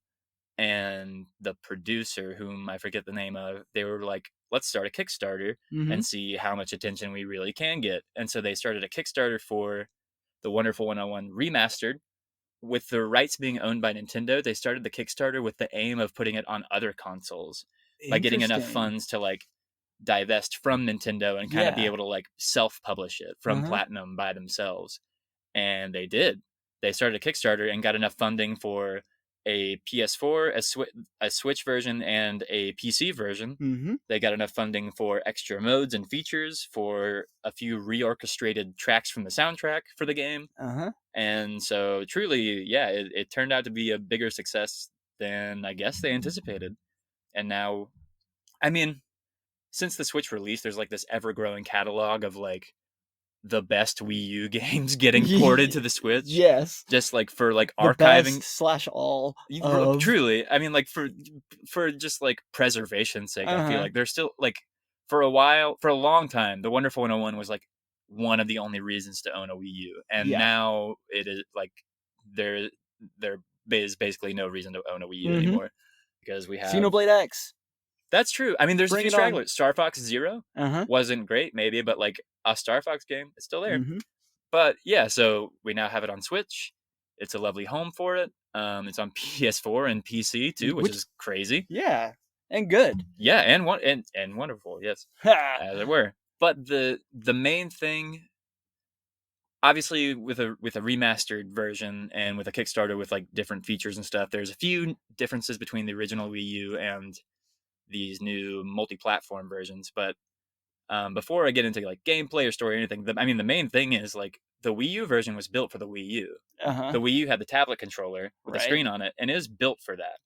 and the producer, whom I forget the name of, they were like, let's start a Kickstarter Mm-hmm. and see how much attention we really can get. And so they started a Kickstarter for the Wonderful 101 Remastered. With the rights being owned by Nintendo, they started the Kickstarter with the aim of putting it on other consoles by getting enough Interesting. funds to like divest from Nintendo and kind of be Yeah. able to like self-publish it from Uh-huh. Platinum by themselves. And they did. They started a Kickstarter and got enough funding for a PS4, a Switch version, and a PC version. Mm-hmm. They got enough funding for extra modes and features, for a few reorchestrated tracks from the soundtrack for the game. Uh-huh. And so, truly, yeah, it turned out to be a bigger success than I guess they anticipated. And now, I mean, since the Switch release, there's like this ever growing catalog of like the best Wii U games getting ported to the Switch, Yes. just like for like The archiving. best slash all of. Truly, I mean, like for just like preservation's sake, I feel Uh-huh. like there's still like for a long time, the Wonderful 101 was like one of the only reasons to own a Wii U, and Yeah. now it is like there there is basically no reason to own a Wii U Mm-hmm. anymore because we have. Xenoblade X. That's true. I mean, there's a Bring few it on. stragglers. Star Fox Zero Uh-huh. wasn't great, maybe, but like a Star Fox game, it's still there. Mm-hmm. But yeah, so we now have it on Switch. It's a lovely home for it. It's on PS4 and PC too, which is crazy. Yeah. And good. Yeah, and wonderful, yes, Ha! as it were. But the main thing, obviously, with a remastered version and with a Kickstarter with like different features and stuff, there's a few differences between the original Wii U and these new multi-platform versions. But before I get into like gameplay or story or anything, I mean, the main thing is like the Wii U version was built for the Wii U. Uh-huh. The Wii U had the tablet controller with a Right. screen on it, and it is built for that.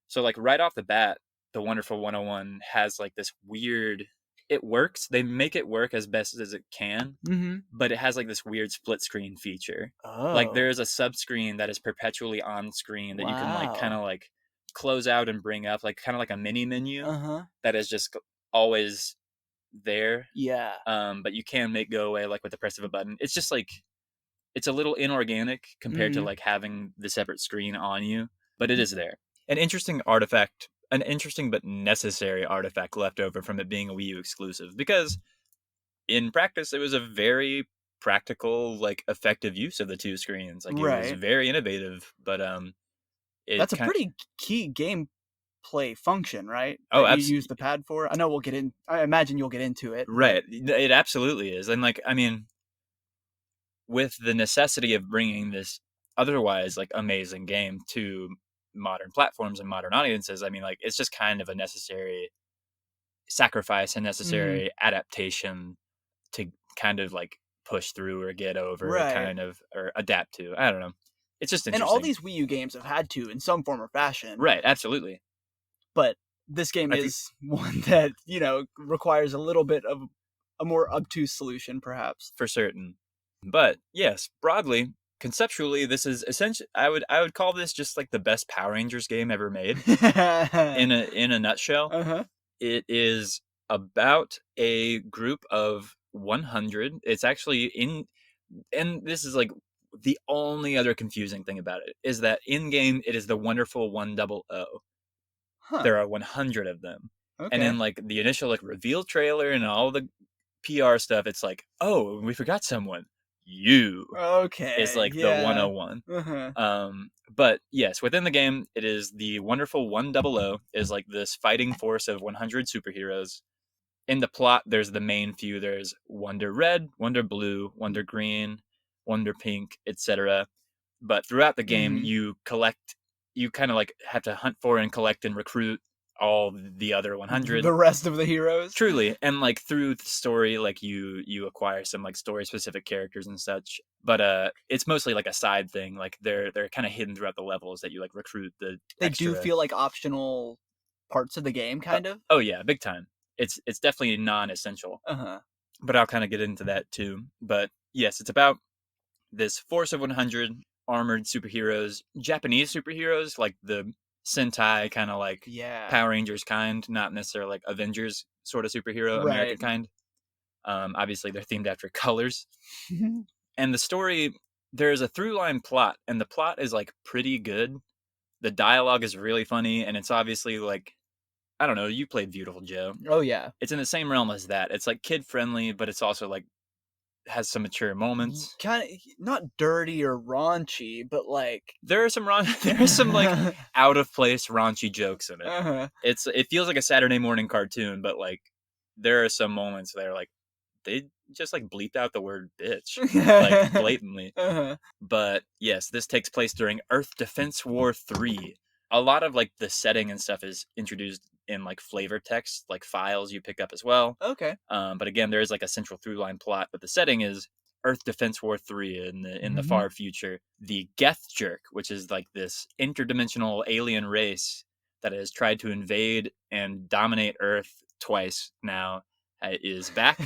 So like right off the bat, the Wonderful 101 has like this weird. It works. They make it work as best as it can, Mm-hmm. but it has like this weird split screen feature. Like Oh. there is a sub screen that is perpetually on screen that you can like kind Wow. of like close out and bring up, like kind of like a mini menu Uh-huh. that is just always there. Yeah. But you can make go away like with the press of a button. It's just like it's a little inorganic compared to Mm-hmm. like having the separate screen on you, but it is there. An interesting artifact, an interesting but necessary artifact left over from it being a Wii U exclusive, because in practice it was a very practical, like effective use of the two screens. Like it was Right. very innovative, but it That's a kind pretty key gameplay function, right? oh, That you absolutely use the pad for. I know we'll get in. I imagine you'll get into it, but right. It absolutely is, and like I mean, with the necessity of bringing this otherwise like amazing game to modern platforms and modern audiences, I mean, like it's just kind of a necessary sacrifice, a mm-hmm. necessary adaptation to kind of like push through or get over, Right. kind of, or adapt to. I don't know. It's just And all interesting. these Wii U games have had to in some form or fashion, Right, absolutely. but this game I think is one that, requires a little bit of a more obtuse solution, perhaps. for certain. But yes, broadly, conceptually, this is essentially I would call this just like the best Power Rangers game ever made Uh in a nutshell. huh. It is about a group of 100. It's actually in, and this is like the only other confusing thing about it is that in game it is the wonderful 100. Huh. There are 100 of them. And Okay. in like the initial like reveal trailer and all the PR stuff, it's like, oh, we forgot someone. You is Okay. like the Yeah. 101. Uh huh. But yes, within the game, it is the wonderful 100 is like this fighting force of 100 superheroes. In the plot, there's the main few. There's Wonder Red, Wonder Blue, Wonder Green, Wonder Pink, etc. But throughout the game, Mm-hmm. you kind of like have to hunt for and collect and recruit all the other The 100. rest of the heroes. Truly, and like through the story, like you acquire some like story specific characters and such. But it's mostly like a side thing. Like they're kind of hidden throughout the levels that you like recruit the They do extra. feel like optional parts of the game, kind of. Oh yeah, big time. It's definitely non-essential, Uh huh. but I'll kind of get into that too. But yes, it's about this force of 100 armored superheroes, Japanese superheroes, like the Sentai kind of like Yeah. Power Rangers kind, not necessarily like Avengers sort of superhero, American Right. kind. Obviously, they're themed after colors. And the story, there's a through line plot, and the plot is like pretty good. The dialogue is really funny, and it's obviously like, I don't know, you played Beautiful Joe. Oh yeah. It's in the same realm as that. It's like kid friendly, but it's also like has some mature moments. Kind of not dirty or raunchy, but like. There are some there are some like out of place raunchy jokes in it. Uh-huh. It feels like a Saturday morning cartoon, but like there are some moments that are like they just like bleeped out the word bitch like blatantly. Uh-huh. But yes, this takes place during Earth Defense War 3. A lot of like the setting and stuff is introduced in like flavor text, like files you pick up as well. Okay. But again, there is like a central through line plot, but the setting is Earth Defense War 3 in the Mm-hmm. far future. The Geth Jerk, which is like this interdimensional alien race that has tried to invade and dominate Earth twice now, is back.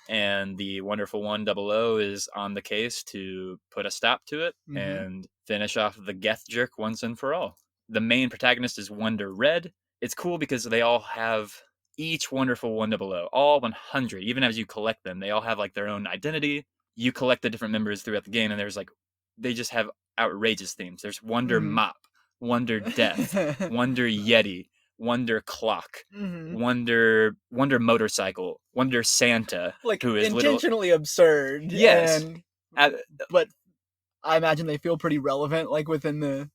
And the wonderful 100 is on the case to put a stop to it Mm-hmm. and finish off the Geth Jerk once and for all. The main protagonist is Wonder Red. It's cool because they all have each wonderful 100, all 100, even as you collect them, they all have like their own identity. You collect the different members throughout the game, and there's like, they just have outrageous themes. There's Wonder Mm-hmm. Mop, Wonder Death, Wonder Yeti, Wonder Clock, Mm-hmm. Wonder Motorcycle, Wonder Santa, Like who is little. intentionally absurd. Yes. And but I imagine they feel pretty relevant, like within the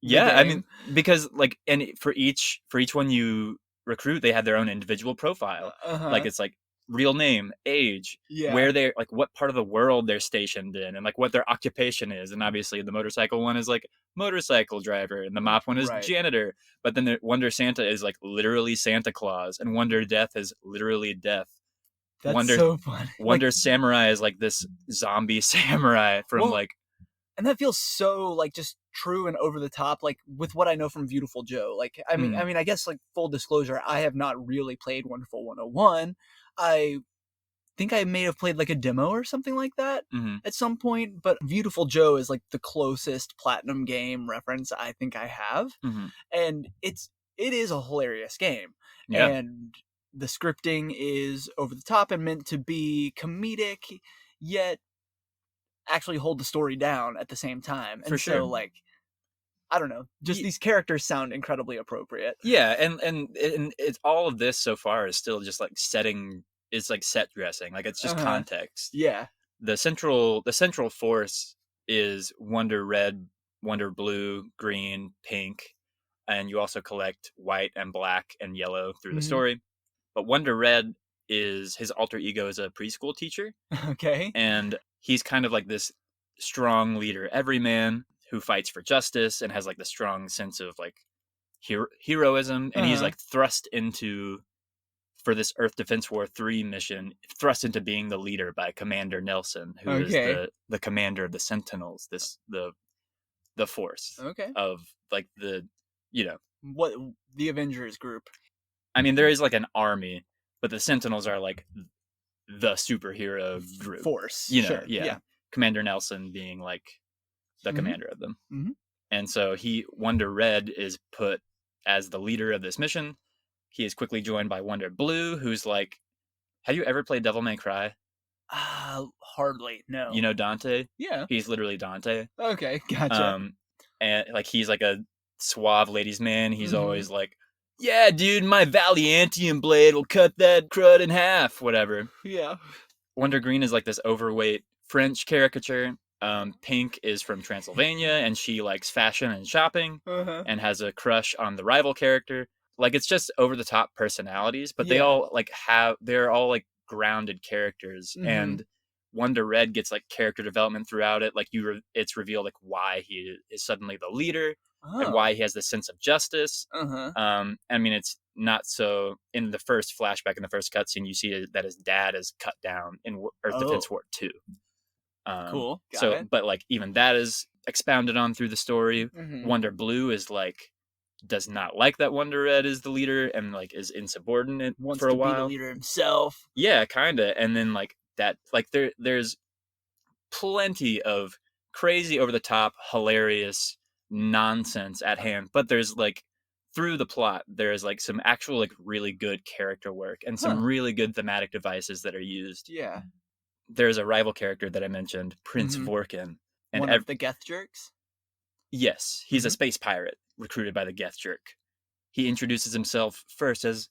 Yeah, I game. mean, because like, and for each one you recruit, they had their own individual profile. Like, Uh-huh. it's like real name, age, Yeah. where they're like, what part of the world they're stationed in, and like what their occupation is. And obviously, the motorcycle one is like motorcycle driver, and the mop one is Right. janitor. But then the Wonder Santa is like literally Santa Claus, and Wonder Death is literally death. That's Wonder so funny. Like, Wonder Samurai is like this zombie samurai from well, like. and that feels so like just true and over the top, like with what I know from Beautiful Joe. Like, I guess like full disclosure, I have not really played Wonderful 101. I think I may have played like a demo or something like that Mm-hmm. at some point, but Beautiful Joe is like the closest platinum game reference I think I have. Mm-hmm. And it is a hilarious game. Yeah, And the scripting is over the top and meant to be comedic, yet actually hold the story down at the same time. for And sure. so like I don't know, just these characters sound incredibly appropriate. Yeah, and it's all of this so far is still just like setting. It's like set dressing. Like, it's just Uh-huh. context. Yeah. The central force is Wonder Red, Wonder Blue, Green, Pink, and you also collect white and black and yellow through the Hmm. story. But Wonder Red is his alter ego as a preschool teacher, Okay. and he's kind of like this strong leader, everyman who fights for justice and has like the strong sense of like heroism, and he's Uh-huh. like thrust into for this Earth Defense War 3 mission, thrust into being the leader by Commander Nelson, who is Okay. the commander of the Sentinels, the force Okay. of like the you know What the Avengers group. I mean, there is like an army, but the Sentinels are like the superhero group. Force. Yeah. Sure. Yeah. Commander Nelson being like the Mm-hmm. commander of them. Mm-hmm. And so Wonder Red is put as the leader of this mission. He is quickly joined by Wonder Blue, who's like, have you ever played Devil May Cry? Hardly. You No. know Dante? Yeah. He's literally Dante. Okay. Gotcha. Um, and like, he's like a suave ladies' man. He's Mm-hmm. always like, yeah, dude, my Valiantium blade will cut that crud in half, whatever. Yeah. Wonder Green is like this overweight French caricature. Pink is from Transylvania, and she likes fashion and shopping, Uh-huh. and has a crush on the rival character. Like, it's just over the top personalities, but they Yeah. all like they're all like grounded characters, Mm-hmm. and Wonder Red gets like character development throughout it. Like, it's revealed like why he is suddenly the leader and Oh. why he has this sense of justice. Uh-huh. I mean, it's not so in the first flashback, in the first cutscene, you see that his dad is cut down in Earth Oh. Defense War 2. Cool. Got So, it. but like even that is expounded on through the story. Mm-hmm. Wonder Blue is like does not like that Wonder Red is the leader and like is insubordinate Wants for a to be the while. leader himself. Yeah, kind of. And then like that, like there's plenty of crazy, over the top, hilarious nonsense at hand. But there's like through the plot, there's like some actual like really good character work and some Huh. really good thematic devices that are used. Yeah. There's a rival character that I mentioned, Prince Mhm. Vorkin, and One of the Geth jerks. yes, he's a Mhm. space pirate recruited by the Geth Jerk. He introduces himself first as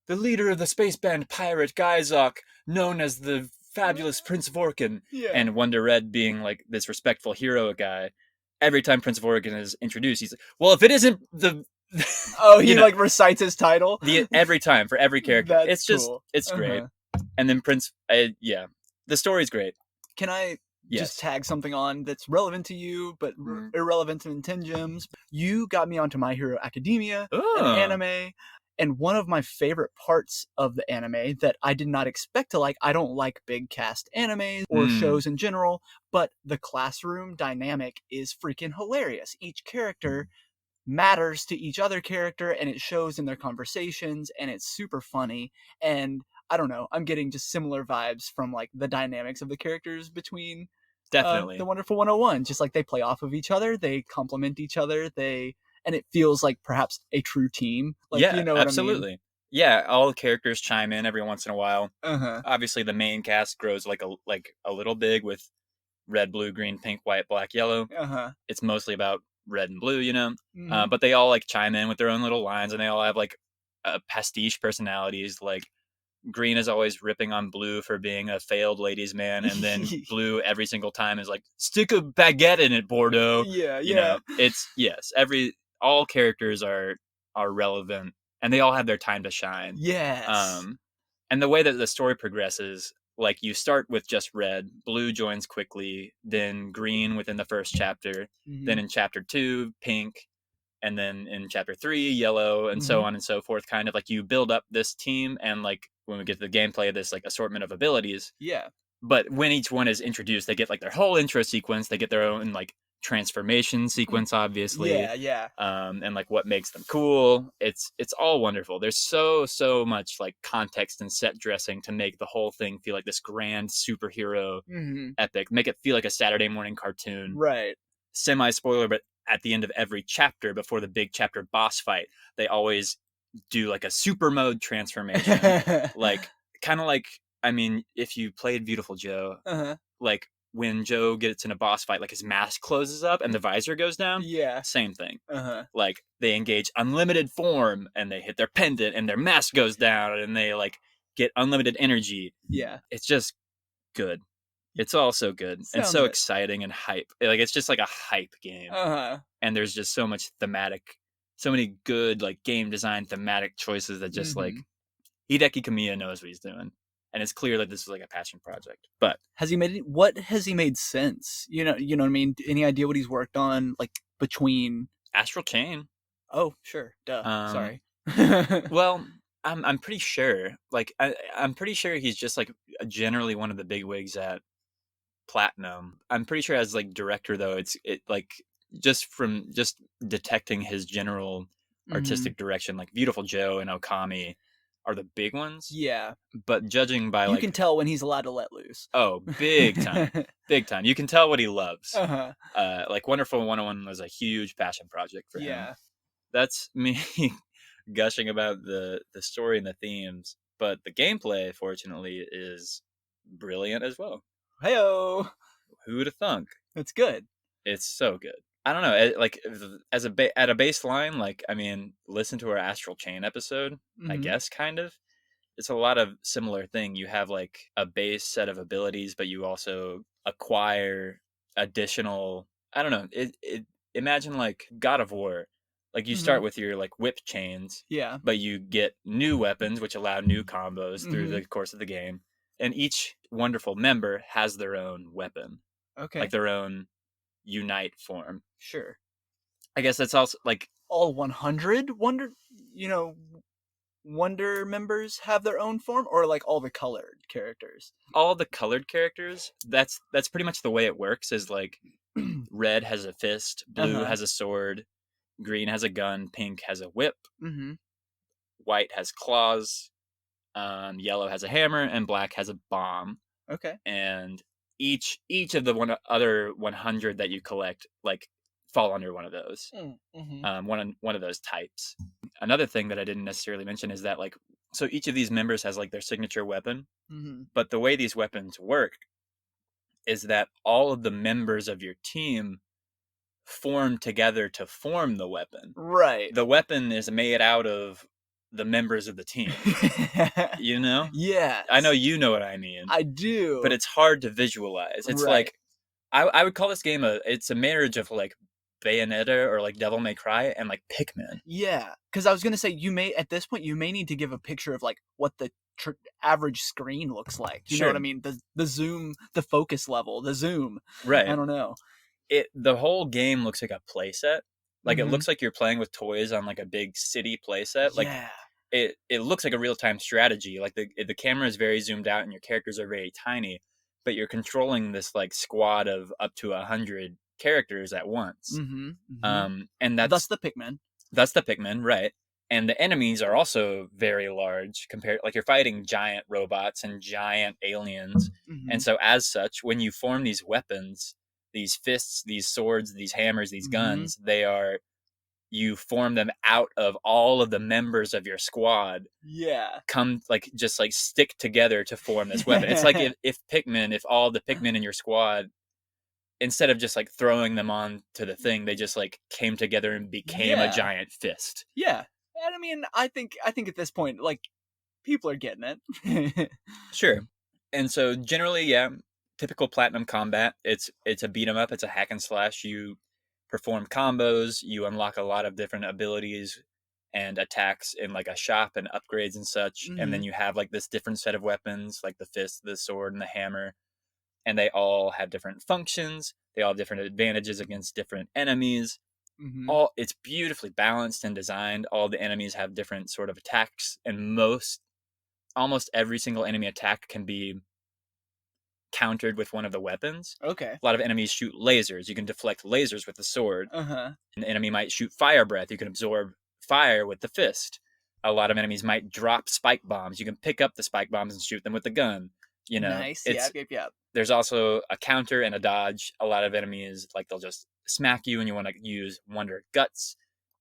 the leader of the space band pirate Guyzok, known as the fabulous Prince Vorkin, Yeah. and Wonder Red being like this respectful hero guy. Every time Prince Vorkin is introduced, he's like, well, if it isn't the Oh, he you know, like recites his title. every time for every character. That's It's just cool. it's great. Uh-huh. And then yeah, the story's great. Can I just Yes. tag something on that's relevant to you, but irrelevant to Nintendo's? You got me onto My Hero Academia, an Oh. anime, and one of my favorite parts of the anime that I did not expect to like. I don't like big cast animes or shows in general, but the classroom dynamic is freaking hilarious. Each character matters to each other character, and it shows in their conversations, and it's super funny. And I don't know, I'm getting just similar vibes from like the dynamics of the characters between Definitely. the Wonderful 101. Just like they play off of each other, they complement each other, and it feels like perhaps a true team. Like, yeah, you know what absolutely. I mean? Yeah, all the characters chime in every once in a while. Uh-huh. Obviously, the main cast grows like a little big with red, blue, green, pink, white, black, yellow. Uh-huh. It's mostly about red and blue, Mhm. but they all like chime in with their own little lines, and they all have like pastiche personalities. Like, Green is always ripping on Blue for being a failed ladies' man, and then Blue every single time is like, stick a baguette in it, Bordeaux. Yeah, You yeah. know, it's yes, all characters are relevant and they all have their time to shine. Yes. Um, and the way that the story progresses, like you start with just red, blue joins quickly, then green within the first chapter, then Mhm. in chapter 2, pink, and then in chapter 3, yellow, and so Mhm. on and so forth. Kind of like you build up this team, and like when we get to the gameplay, this like assortment of abilities. Yeah. But when each one is introduced, they get like their whole intro sequence. They get their own like transformation sequence, obviously, Yeah, yeah. and like what makes them cool. It's all wonderful. There's so much like context and set dressing to make the whole thing feel like this grand superhero Mhm. epic. Make it feel like a Saturday morning cartoon. Right. Semi spoiler, but at the end of every chapter, before the big chapter boss fight, they always do like a super mode transformation, like kind of like, I mean, if you played Beautiful Joe, Uh-huh. like when Joe gets in a boss fight, like his mask closes up and the visor goes down. Yeah. Same thing. Uh-huh. Like they engage unlimited form and they hit their pendant and their mask goes down and they like get unlimited energy. Yeah. It's just good. It's all so good and Sounds so it. exciting and hype. Like it's just like a hype game, Uh-huh. and there's just so much thematic, so many good like game design thematic choices that just like Mhm. Hideki Kamiya knows what he's doing, and it's clear that this is like a passion project. But Has he made it? What has he made since? You know what I mean? Any idea what he's worked on like between? Astral Chain, Oh, sure. Duh. um, Sorry. well, I'm pretty sure, like I'm pretty sure he's just like generally one of the big wigs at Platinum. I'm pretty sure as like director though, it like just from just detecting his general Mhm. artistic direction, like Beautiful Joe and Okami are the big ones. Yeah. But judging by You can like, tell when he's allowed to let loose. oh, big time, big time. You can tell what he loves. Uh-huh. Like Wonderful 101 was a huge passion project for him. Yeah. That's me gushing about the story and the themes, but the gameplay, fortunately, is brilliant as well. Heyo. Who'd have thunk? That's good. It's so good. I don't know. Like as at a baseline, like I mean, listen to our Astral Chain episode. I Mhm. guess kind of. It's a lot of similar thing. You have like a base set of abilities, but you also acquire additional. I don't know. Imagine like God of War. Like you start Mhm. with your like whip chains, Yeah. but you get new weapons which allow new combos through Mhm. the course of the game. And each wonderful member has their own weapon, like Okay. their own unite form. Sure. I guess that's also like All 100 you know, Wonder members have their own form, or like all the colored characters? all the colored characters. That's pretty much the way it works. Is like red has a fist, blue Uh-huh. has a sword, green has a gun, pink has a whip, Mm-hmm. white has claws, yellow has a hammer, and black has a bomb. Okay. And each of the other 100 that you collect like fall under one of those, Mm-hmm. one of those types. Another thing that I didn't necessarily mention is that like so each of these members has like their signature weapon, Mm-hmm. but the way these weapons work is that all of the members of your team form together to form the weapon. Right. The weapon is made out of the members of the team. You know? I know Yes, you know what I mean, I but do. it's hard to visualize. It's Right. like I would call this game it's a marriage of like Bayonetta or like Devil May Cry and like Pikmin. Yeah, because I was gonna say you may at this point you may need to give a picture of like what the average screen looks like. You know what I Sure. mean? The zoom, the focus level, the zoom. I Right. don't know. The whole game looks like a playset. Like it Mm-hmm. looks like you're playing with toys on like a big city playset. Like Yeah. it looks like a real time strategy. Like the camera is very zoomed out and your characters are very tiny, but you're controlling this like squad of up to 100 characters at once. Mm-hmm. Mm-hmm. And Thus the Pikmin. that's the Pikmin, right? And the enemies are also very large compared. Like you're fighting giant robots and giant aliens, Mm-hmm. and so as such, when you form these weapons, these fists, these swords, these hammers, these Mm-hmm. guns, they are you form them out of all of the members of your squad Yeah. come like just like stick together to form this weapon. It's like if all the Pikmin in your squad, instead of just like throwing them on to the thing, they just like came together and became a Yeah. giant fist. Yeah. And I mean, I think at this point, like people are getting it. Sure. And so generally, yeah, typical platinum combat. It's a beat 'em up. It's a hack and slash. You perform combos. You unlock a lot of different abilities and attacks in like a shop and upgrades and such. And then Mhm. you have like this different set of weapons, like the fist, the sword, and the hammer. And they all have different functions. They all have different advantages against different enemies. Mhm. All it's beautifully balanced and designed. All the enemies have different sort of attacks, and almost every single enemy attack can be countered with one of the weapons. Okay. A lot of enemies shoot lasers. You can deflect lasers with the sword. Uh-huh. An enemy might shoot fire breath. You can absorb fire with the fist. A lot of enemies might drop spike bombs. You can pick up the spike bombs and shoot them with the gun. You know, Nice. it's Yep, yep, yep. there's also a counter and a dodge. A lot of enemies like they'll just smack you, and you want to use Wonder Guts,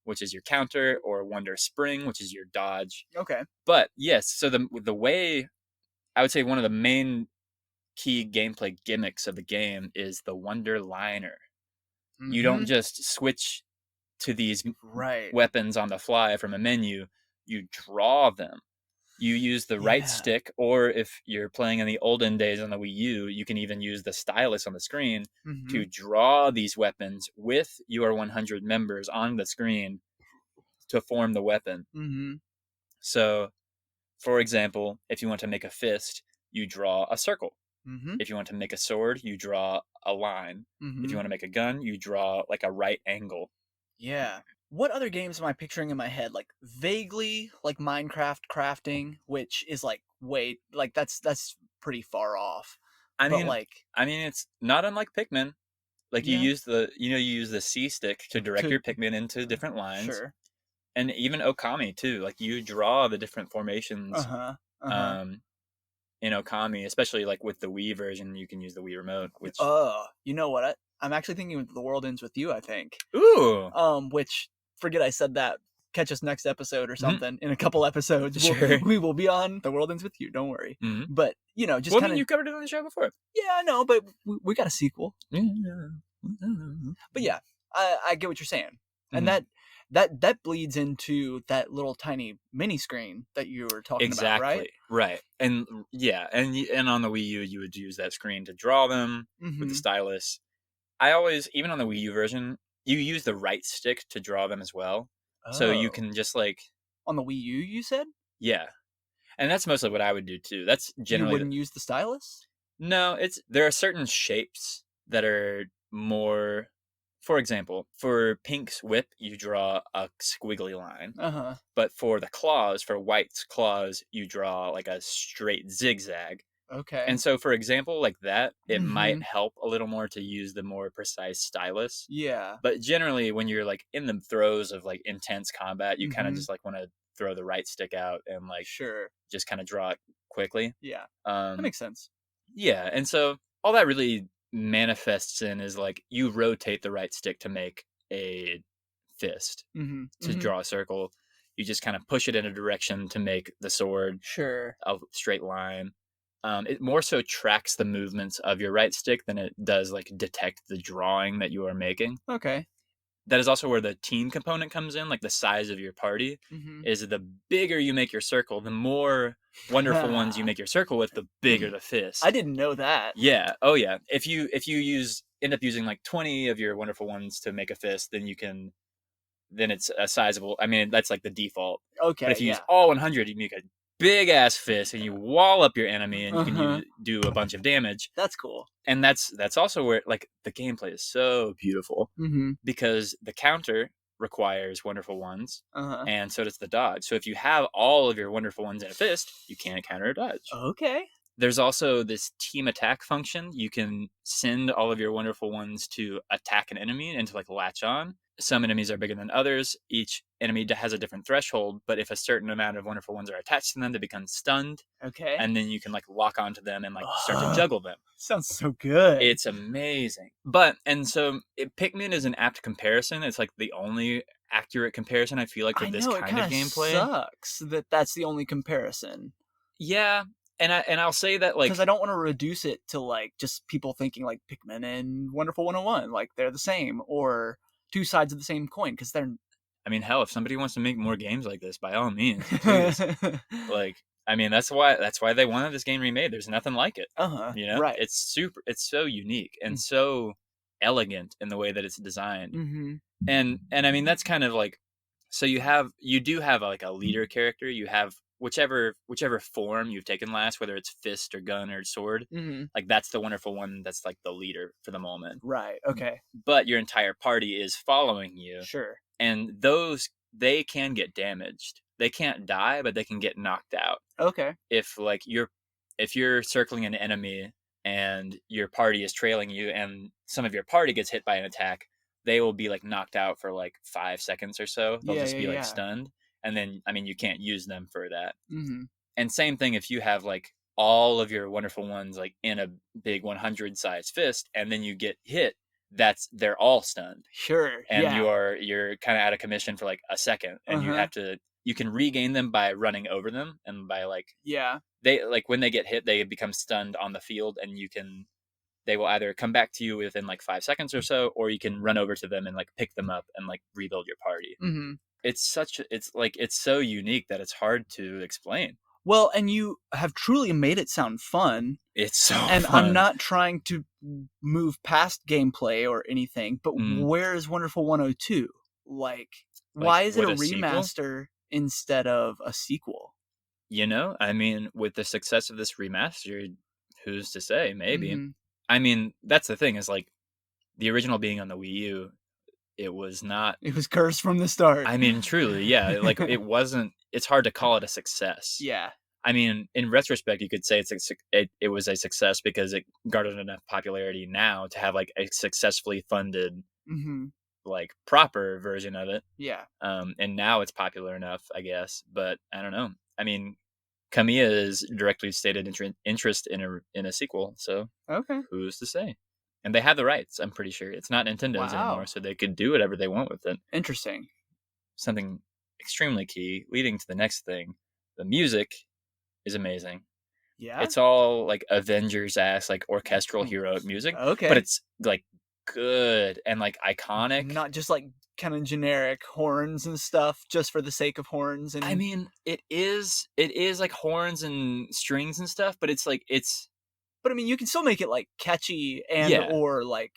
which is your counter, or Wonder Spring, which is your dodge. Okay. But yes, so the way I would say one of the main key gameplay gimmicks of the game is the Wonder Liner. You don't Mhm. just switch to these Right. weapons on the fly from a menu, you draw them. You use the right Yeah. stick, or if you're playing in the olden days on the Wii U, you can even use the stylus on the screen to Mhm. draw these weapons with your 100 members on the screen to form the weapon. Mhm. So, for example, if you want to make a fist, you draw a circle. Mhm. If you want to make a sword, you draw a line. If you Mhm. want to make a gun, you draw like a right angle. Yeah. What other games am I picturing in my head? Like vaguely like Minecraft crafting, which is like wait, like that's pretty far off. I But mean, like it's not unlike Pikmin. Like yeah, you use the C stick to direct to your Pikmin into different lines, sure. and even Okami too. Like you draw the different formations Uh-huh. Uh-huh. um, in Okami, especially like with the Wii version. You can use the Wii remote, which You know what? I'm actually thinking of The World Ends with You, I think. ooh, Which forget I said that. Catch us next episode or mhm, something. In a couple episodes, sure. we will be on The World Ends with You. Don't worry. Hmm. But just Well, I kind mean, of you covered it on the show before. yeah, I know. But we got a sequel. Mhm. But yeah, I get what you're saying, and that bleeds into that little tiny mini screen that you were talking about, right? Exactly. Right. And yeah, and on the Wii U, you would use that screen to draw them with the Mm-hmm. stylus. I always, even on the Wii U version, you use the right stick to draw them as well. So you Oh, can just like, on the Wii U, you said yeah. And that's mostly what I would do too. That's you generally wouldn't use the stylus. no, there are certain shapes that are more, for example, for Pink's whip, you draw a squiggly line. Uh huh. But for the claws, for White's claws, you draw like a straight zigzag. Okay. And so, for example, like that, it might Mm-hmm. help a little more to use the more precise stylus. Yeah. But generally, when you're like in the throes of like intense combat, you kind of Mm-hmm. just like want to throw the right stick out and like Sure. just kind of draw it quickly. Yeah. That Um, makes sense. yeah, and so all that really manifests in is like you rotate the right stick to make a fist Mm-hmm. to Mm-hmm. draw a circle. You just kind of push it in a direction to make the sword Sure. a straight line. It more so tracks the movements of your right stick than it does like detect the drawing that you are making. Okay. That is also where the team component comes in, like the size of your party. Mm-hmm. Is the bigger you make your circle, the more wonderful ones you make your circle with, the bigger the I fist. didn't know that. Yeah. Oh yeah. If you end up using like 20 of your wonderful ones to make a fist, then it's a sizable. I mean, that's like the default. But Okay. if you use Yeah. all 100, you make a big ass fist and you wall up your enemy, and you Uh can huh. do a bunch of damage. That's cool. And that's also where like the gameplay is so beautiful Mm-hmm. because the counter requires wonderful ones, Uh huh. and so does the dodge. So if you have all of your wonderful ones in a fist, you can't counter a dodge. Okay. There's also this team attack function. You can send all of your wonderful ones to attack an enemy and to like latch on. Some enemies are bigger than others. Each enemy has a different threshold, but if a certain amount of wonderful ones are attached to them, they become stunned, Okay. and then you can like lock onto them and like start to Ugh, juggle them. sounds so good. It's amazing. But and so Pikmin is an apt comparison. It's like the only accurate comparison I feel like for I this know it kind kind of of gameplay. sucks that that's the only comparison Yeah, I'll say that because I like don't want to reduce it to like just people thinking like Pikmin and Wonderful 101 like they're the same or two sides of the same coin because they're I mean, hell, if somebody wants to make more games like this, by all means, please. Like, I mean, that's why they wanted this game remade. There's nothing like it. uh-huh, You know, right. it's so unique and so elegant in the way that it's designed. Mm-hmm. And I mean, that's kind of like So you do have like a leader character. You have whichever form you've taken last, whether it's fist or gun or sword. Mm-hmm. Like that's the wonderful one that's like the leader for the moment. Right. Okay. But your entire party is following you, Sure. and those they can get damaged. They can't die, but they can get knocked out. Okay. If like if you're circling an enemy and your party is trailing you and some of your party gets hit by an attack, they will be like knocked out for like 5 seconds or so. They'll Yeah. just Yeah. be like Yeah. stunned. And then, I mean, you can't use them for that. Mm-hmm. And same thing if you have like all of your wonderful ones like in a big 100 size fist and then you get hit, they're all stunned. Sure. And Yeah. you're kind of out of commission for like a second and Uh-huh. you can regain them by running over them and by like Yeah. they like when they get hit they become stunned on the field and they will either come back to you within like 5 seconds or so, or you can run over to them and like pick them up and like rebuild your party. Mm-hmm. It's so unique that it's hard to explain. Well, and you have truly made it sound fun. It's so And fun. I'm not trying to move past gameplay or anything, but where is Wonderful 102? Like why is it a remaster instead of a sequel? You know, I mean, with the success of this remaster, who's to say? Maybe. Mm-hmm. I mean, that's the thing is like the original being on the Wii U, it was not. It was cursed from the start. I mean, truly, yeah. Like it wasn't. It's hard to call it a success. Yeah. I mean, in retrospect, you could say it was a success because it garnered enough popularity now to have like a successfully funded, like proper version of it. Yeah. And now it's popular enough, I guess. But I don't know. I mean, Kamiya is directly stated interest in a sequel, so okay, who's to say? And they have the rights. I'm pretty sure it's not Nintendo's anymore, so they could do whatever they want with it. Interesting. Something extremely key, leading to the next thing. The music is amazing. Yeah, it's all like Avengers ass, like orchestral heroic music. Okay, but it's like good and like iconic, not just like kind of generic horns and stuff just for the sake of horns. And I mean, it is like horns and strings and stuff, but it's like but I mean, you can still make it like catchy and or like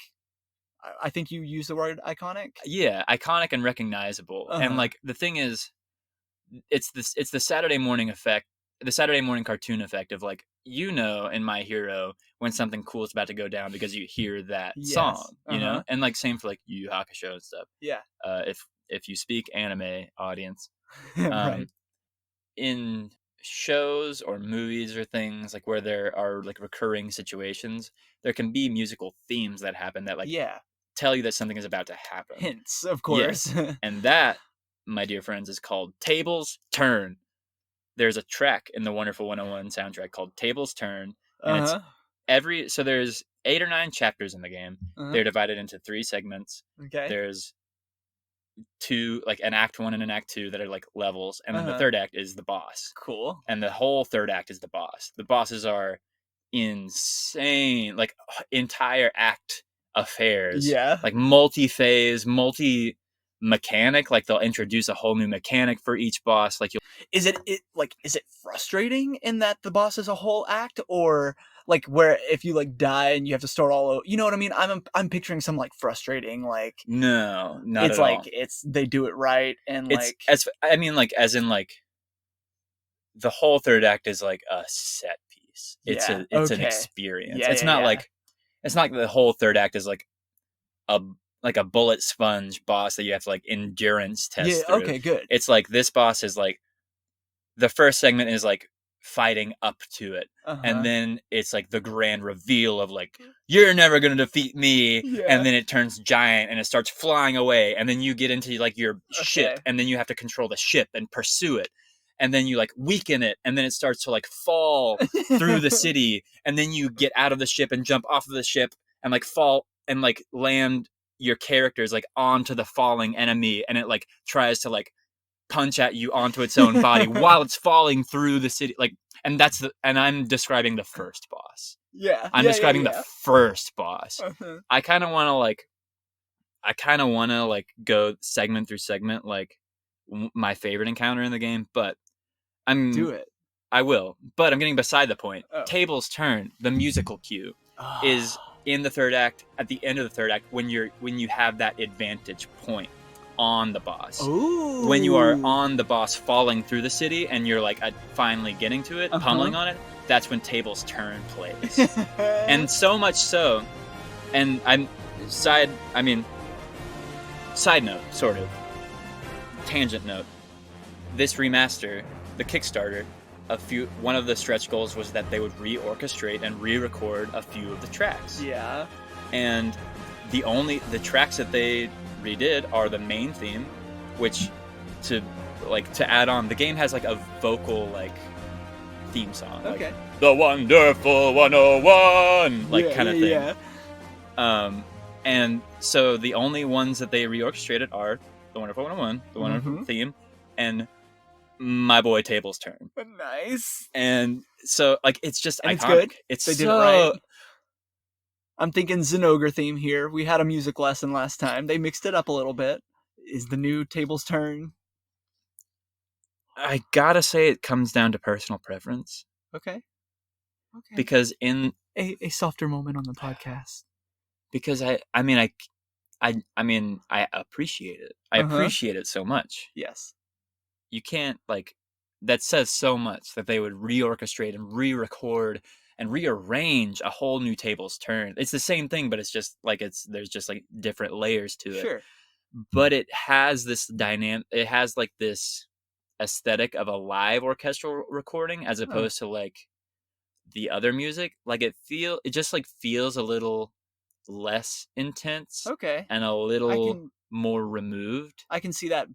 I think you use the word iconic. Yeah, iconic and recognizable. And like the thing is, it's the Saturday morning effect, the Saturday morning cartoon effect of like, you know, in My Hero when something cool is about to go down because you hear that song, you know, and like same for like Yu Yu Hakusho and stuff. Yeah. If you speak anime audience, right. In shows or movies or things like where there are like recurring situations, there can be musical themes that happen that like tell you that something is about to happen. Hints, of course. Yes. And that, my dear friends, is called Tables Turn. There's a track in the Wonderful 101 soundtrack called Tables Turn, and it's there's 8 or 9 chapters in the game. They're divided into 3 segments. Okay. There's 2, like an act 1 and an act 2 that are like levels, and then the third act is the boss. Cool. And the whole third act is the boss. The bosses are insane, like entire act affairs. Yeah. Like multi-phase, multi-mechanic. Like they'll introduce a whole new mechanic for each boss. Like is it frustrating in that the boss is a whole act, or like where if you like die and you have to start all over, you know what I mean? I'm picturing some like frustrating, like no, not it's at like all. It's they do it right, and it's like as in like the whole third act is like a set piece. It's an experience. It's not like the whole third act is like a bullet sponge boss that you have to like endurance test through. Okay, good. It's like this boss is like the first segment is like fighting up to it, and then it's like the grand reveal of like, you're never gonna defeat me, and then it turns giant and it starts flying away, and then you get into like your ship, and then you have to control the ship and pursue it, and then you like weaken it, and then it starts to like fall through the city, and then you get out of the ship and jump off of the ship and like fall and like land your characters like onto the falling enemy, and it like tries to like punch at you onto its own body while it's falling through the city, like, and I'm describing the first boss. I'm describing the first boss. I kind of want to like go segment through segment, like my favorite encounter in the game, but I will, but I'm getting beside the point. Tables Turn, the musical cue, is in the third act, at the end of the third act, when you have that advantage point. on the boss. Ooh. When you are on the boss falling through the city and you're like finally getting to it, pummeling on it, that's when Tables Turn plays. And so much so, and side note, sort of, tangent note, this remaster, the Kickstarter, one of the stretch goals was that they would re-orchestrate and re-record a few of the tracks. Yeah. And the tracks that they redid are the main theme, which to add on, the game has like a vocal like theme song. Okay. Like, the Wonderful 101 like kind of thing. Yeah. And so the only ones that they reorchestrated are the Wonderful 101, the Wonderful theme, and my boy Tables Turn. Nice. And so like it's just and iconic. It's good. They did it right. I'm thinking Zinogre theme here. We had a music lesson last time. They mixed it up a little bit. Is the new Tables Turn? I gotta say it comes down to personal preference. Okay. Because in a softer moment on the podcast. Because I appreciate it. I appreciate it so much. Yes. You can't that says so much that they would reorchestrate and re-record and rearrange a whole new Tables Turn. It's the same thing, but it's just there's just like different layers to it. Sure. But it has this dynamic. It has like this aesthetic of a live orchestral recording as opposed to like the other music. Like it just like feels a little less intense. Okay. And a little more removed. I can see that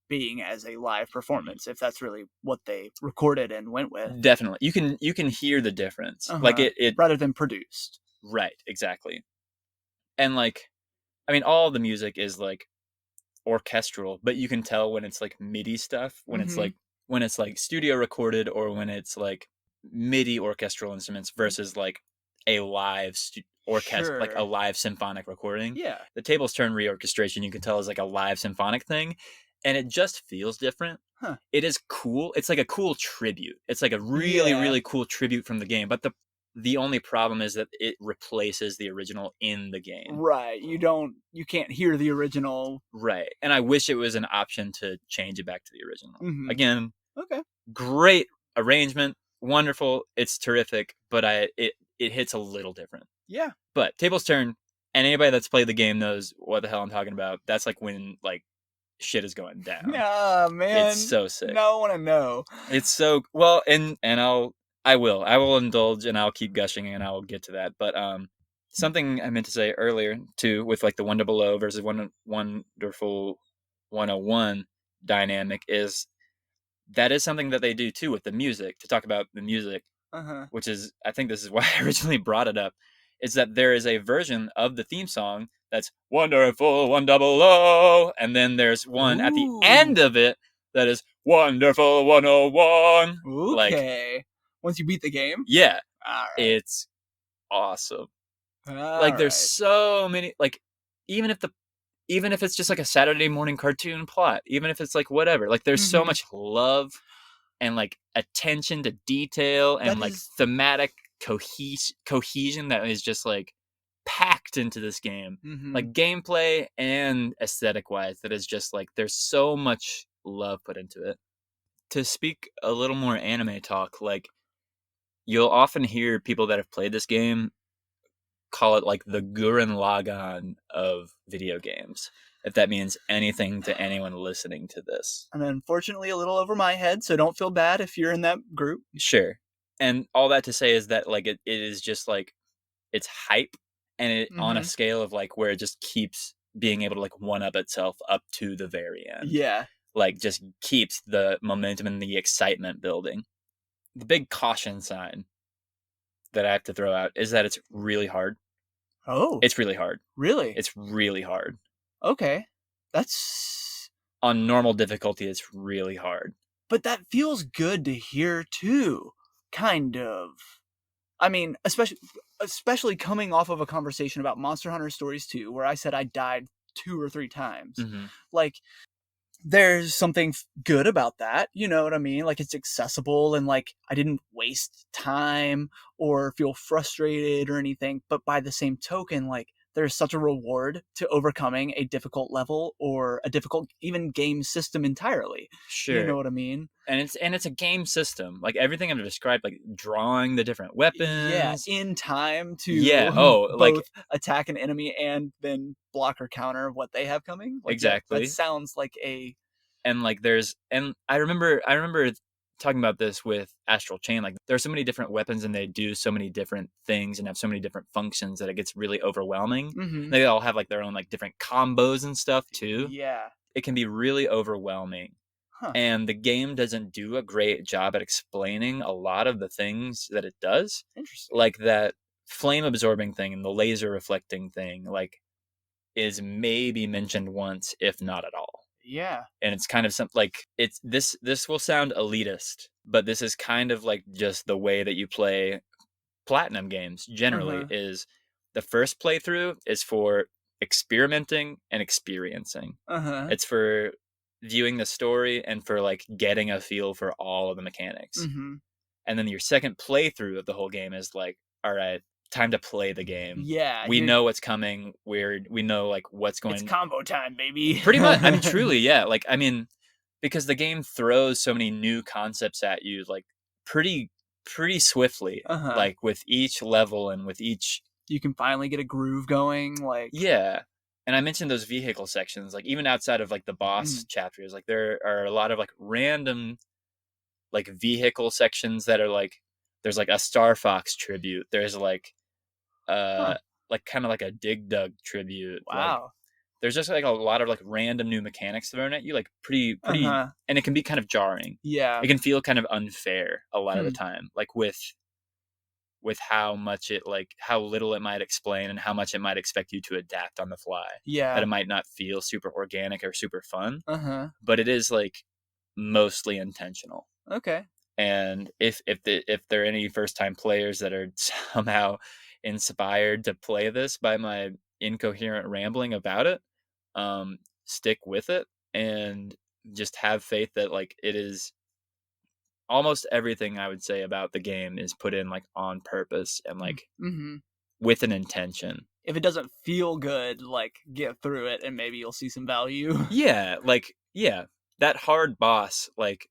being as a live performance if that's really what they recorded and went with. Definitely. You can hear the difference. Like it rather than produced. Right, exactly. And like all the music is like orchestral, but you can tell when it's like MIDI stuff, when it's like studio recorded, or when it's like MIDI orchestral instruments versus like a live orchestra, like a live symphonic recording. Yeah. The Tables Turn reorchestration, you can tell, is like a live symphonic thing, and it just feels different. It is cool. It's like a cool tribute. It's like a really, really cool tribute from the game. But the only problem is that it replaces the original in the game. Right. You can't hear the original. Right. And I wish it was an option to change it back to the original. Again, great arrangement, wonderful, it's terrific, but it hits a little different. Yeah. But Tables Turn, and anybody that's played the game knows what the hell I'm talking about. That's like when like shit is going down. Yeah, man. It's so sick. No, I want to know. It's so well, and I will indulge, and I'll keep gushing, and I'll get to that. But something I meant to say earlier too, with like the Wonder Below versus Wonderful 101 dynamic, is something that they do too with the music. To talk about the music, which is, I think this is why I originally brought it up, is that there is a version of the theme song that's Wonderful 100, and then there's one at the end of it that is Wonderful 101. Okay. Once you beat the game? Yeah. All right. It's awesome. There's so many, even if it's just like a Saturday morning cartoon plot, even if it's like whatever, like there's so much love and like attention to detail and thematic cohesion that is just like packed into this game, like gameplay and aesthetic wise, that is just like there's so much love put into it. To speak a little more anime talk, like you'll often hear people that have played this game call it like the Gurren Lagann of video games, if that means anything to anyone listening to this. And unfortunately a little over my head, so don't feel bad if you're in that group. Sure. And all that to say is that like it is just like it's hype, and it on a scale of like where it just keeps being able to like one up itself up to the very end. Yeah. Like just keeps the momentum and the excitement building. The big caution sign that I have to throw out is that it's really hard. Oh. It's really hard. Really? It's really hard. Okay. That's... On normal difficulty, it's really hard. But that feels good to hear too. Kind of. I mean, especially coming off of a conversation about Monster Hunter Stories 2, where I said I died 2 or 3 times. Like, there's something good about that, you know what I mean? Like, it's accessible, and like I didn't waste time or feel frustrated or anything. But by the same token, like there's such a reward to overcoming a difficult level or a difficult even game system entirely. You Sure. know what I mean? And it's a game system. Like everything I've described, like drawing the different Yeah, weapons. in time Yeah. to Oh, like both attack an enemy and then block or counter what they have coming. Like, yeah, that exactly. sounds like a And like and I remember talking about this with Astral Chain. Like there's so many different weapons and they do so many different things and have so many different functions that it gets really overwhelming. mm-hmm. They all have like their own like different combos and stuff too. Yeah. It can be really overwhelming. Huh. And the game doesn't do a great job at explaining a lot of the things that it does. Interesting. Like that flame absorbing thing and the laser reflecting thing, like, is maybe mentioned once, if not at all. Yeah. And it's kind of something like it's this will sound elitist, but this is kind of like just the way that you play platinum games generally Uh-huh. is the first playthrough is for experimenting and experiencing. Uh-huh. It's for viewing the story and for like getting a feel for all of the mechanics. Mm-hmm. And then your second playthrough of the whole game is like, all right, time to play the game. Yeah. We know what's coming. We know like what's It's going. combo time, baby. Pretty much. I mean, truly, yeah. Like, I mean, because the game throws so many new concepts at you, like pretty swiftly. Uh-huh. Like with each level and with each. You can finally get a groove going. Like, Yeah. And I mentioned those vehicle sections, like even outside of like the boss chapters, like there are a lot of like random like vehicle sections that are like there's like a Star Fox tribute. There's huh. like kind of like a Dig Dug tribute. Like Wow. there's just like a lot of like random new mechanics thrown at you, like pretty Uh-huh. and it can be kind of jarring. Yeah. It can feel kind of unfair a lot of the Hmm. time, like with how much it like how little it might explain and how much it might expect you to adapt on the fly. That Yeah. it might not feel super organic or super fun, Uh-huh. but it is like mostly intentional. Okay. And if there are any first time players that are somehow inspired to play this by my incoherent rambling about it, stick with it and just have faith that like it is almost everything I would say about the game is put in like on purpose and like Mm-hmm. with an intention. If it doesn't feel good, like, get through it and maybe you'll see some value. Yeah, that hard boss, like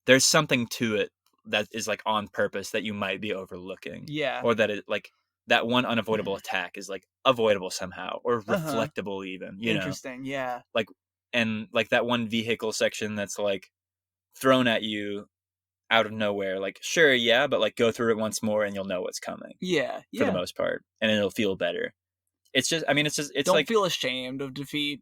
there's something to it that is like on purpose that you might be overlooking, Yeah. or that it like that one unavoidable attack is like avoidable somehow or Uh-huh. reflectable even, Interesting. Yeah. like and like that one vehicle section that's like thrown at you out of nowhere, like sure, yeah, but like go through it once more and you'll know what's coming Yeah. for the Yeah. most part and it'll feel better. It's just, I mean, it's Don't like, feel ashamed of defeat.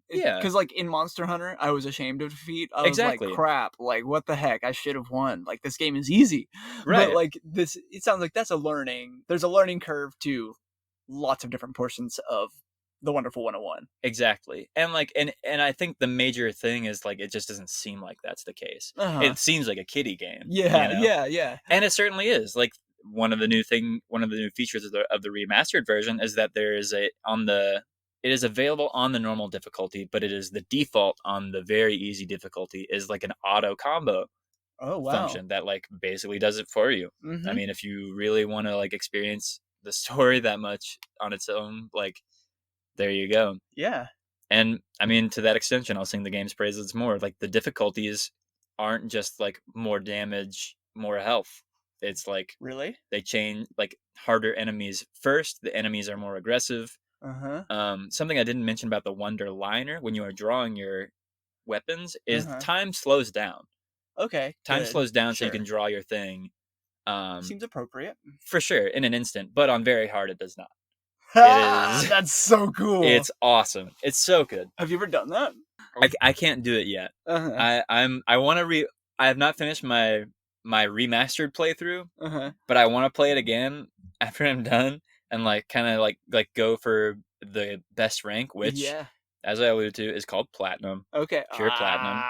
yeah, Because, like, in Monster Hunter, I was ashamed of defeat. I was like, exactly, crap, like, what the heck? I should have won. Like, this game is easy. But, right. like, this, it sounds like that's a learning. There's a learning curve to lots of different portions of the Wonderful 101. Exactly. And like and I think the major thing is like it just doesn't seem like that's the case. Uh-huh. It seems like a kiddie game, Yeah, yeah. And it certainly is. Like one of the new features of the remastered version is that there is it is available on the normal difficulty, but it is the default on the very easy difficulty is like an auto combo Oh, wow. function that like basically does it for you. Mm-hmm. I mean, if you really want to like experience the story that much on its own, like there you go. Yeah. And I mean, to that extension, I'll sing the game's praises more. Like the difficulties aren't just like more damage, more health. It's like Really? they change like harder enemies first. The enemies are more aggressive. Uh-huh. Something I didn't mention about the Wonder Liner when you are drawing your weapons is Uh-huh. time slows down. Okay. Time Good. slows down so you Sure. can draw your thing. Seems appropriate. For sure, in an instant, but on very hard, it does not. Ah, that's so cool. It's awesome. It's so good. Have you ever done that? I can't do it yet. Uh-huh. I want to I have not finished my remastered playthrough, Uh-huh. but I want to play it again after I'm done and like kind of like go for the best rank, which Yeah. as I alluded to is called platinum, Okay. pure platinum.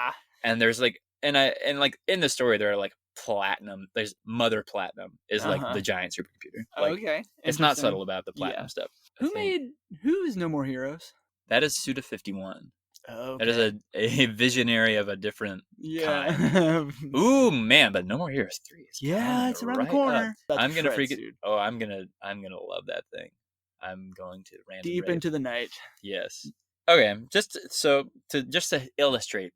And there's like and like in the story there are like platinum. There's Mother Platinum is like Uh-huh. the giant supercomputer. Like Okay. it's not Interesting. subtle about the platinum Yeah. stuff. Who is No More Heroes? That is Suda51. Okay. That is a visionary of a different kind. Yeah. Ooh man, but No More Heroes 3 is Yeah, coming it's around the right corner. up. I'm gonna Shred freak it. suit. Oh, I'm gonna love that thing. I'm going to rant and Deep rave. into the night. Yes. Okay. Just to illustrate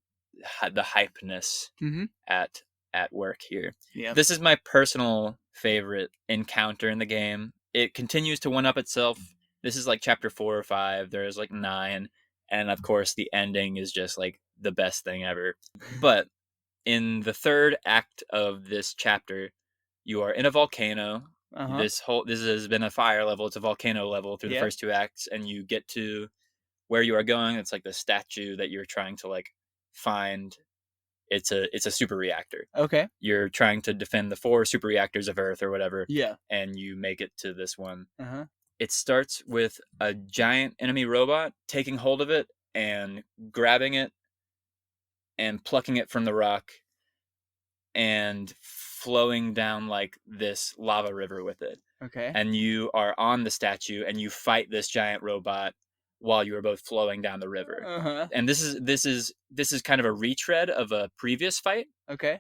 the hypeness Mm-hmm. at work here. Yeah. This is my personal favorite encounter in the game. It continues to one up itself. This is like chapter 4 or 5. There's like 9, and of course the ending is just like the best thing ever. But in the third act of this chapter, you are in a volcano. Uh-huh. This has been a fire level. It's a volcano level through the Yeah. first 2 acts, and you get to where you are going. It's like the statue that you're trying to like find. It's a super reactor. Okay. You're trying to defend the 4 super reactors of Earth or whatever, Yeah. and you make it to this one. Uh-huh. It starts with a giant enemy robot taking hold of it and grabbing it and plucking it from the rock and flowing down like this lava river with it. Okay. And you are on the statue and you fight this giant robot while you are both flowing down the river. Uh-huh. And this is kind of a retread of a previous fight. Okay.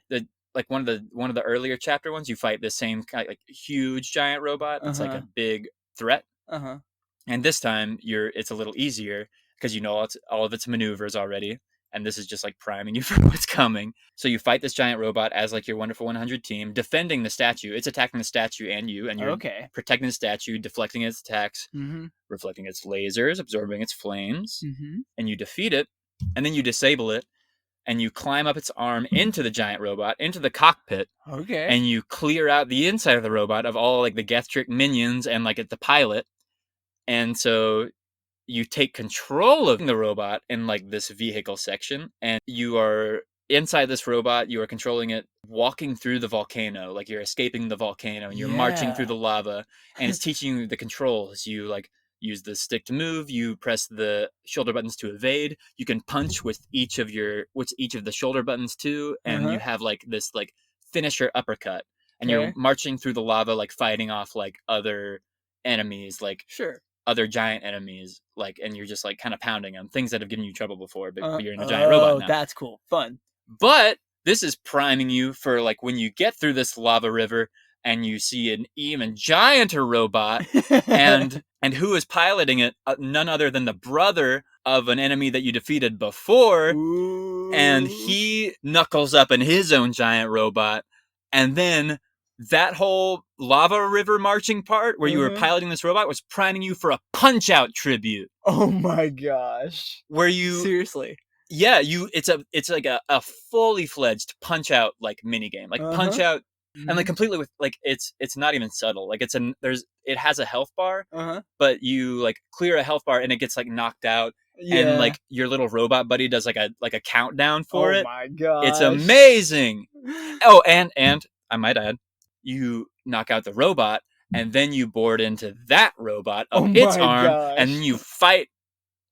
Like one of the earlier chapter ones, you fight the same kind of like huge giant robot that's like a big threat. Uh-huh. And this time it's a little easier because you know all of its maneuvers already, and this is just like priming you for what's coming. So you fight this giant robot as like your Wonderful 100 team, defending the statue. It's attacking the statue and you, and you're Okay. protecting the statue, deflecting its attacks, Mm-hmm. reflecting its lasers, absorbing its flames, Mm-hmm. and you defeat it, and then you disable it, and you climb up its arm into the giant robot, into the cockpit, Okay. and you clear out the inside of the robot of all like the Gethtrick minions and like the pilot. And so you take control of the robot in like this vehicle section, and you are inside this robot. You are controlling it, walking through the volcano, like you're escaping the volcano, and you're marching through the lava. And it's teaching you the controls. You like use the stick to move. You press the shoulder buttons to evade. You can punch with each of the shoulder buttons too, and you have like this like finisher uppercut. And you're marching through the lava, like fighting off like other enemies, like Sure. other giant enemies, like, and you're just like kind of pounding them, things that have given you trouble before, but you're in a giant robot now. That's cool. Fun. But this is priming you for like when you get through this lava river and you see an even gianter robot, and who is piloting it? None other than the brother of an enemy that you defeated before. Ooh. And he knuckles up in his own giant robot, and then that whole lava river marching part where you were piloting this robot was priming you for a Punch-Out tribute. Oh my gosh. Where you seriously? Yeah, it's like a fully fledged Punch-Out like mini game, like Punch-Out, and like completely with like it's not even subtle. Like it has a health bar, but you like clear a health bar and it gets like knocked out. Yeah. And like your little robot buddy does like a countdown for it. Oh my gosh. It's amazing. Oh, and I might add, you knock out the robot, and then you board into that robot of its arm, and then you fight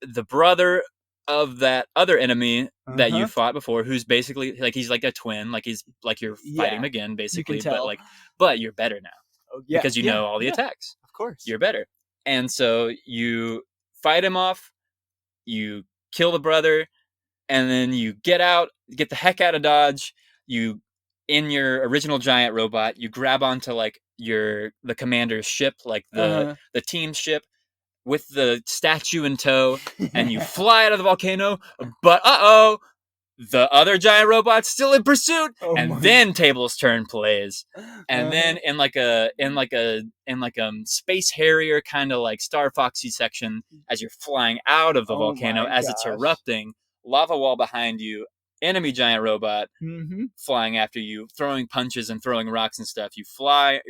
the brother of that other enemy that you fought before, who's basically like he's like a twin, like he's like you're fighting him again, basically, but you're better now because you know all the attacks. Of course, you're better, and so you fight him off, you kill the brother, and then you get the heck out of Dodge. You, in your original giant robot, you grab onto like the commander's ship, like the team ship, with the statue in tow, and you fly out of the volcano. But the other giant robot's still in pursuit, and then Tables Turn plays, and then in like a Space Harrier kind of like Star Foxy section, as you're flying out of the volcano as it's erupting, lava wall behind you, enemy giant robot flying after you, throwing punches and throwing rocks and stuff. You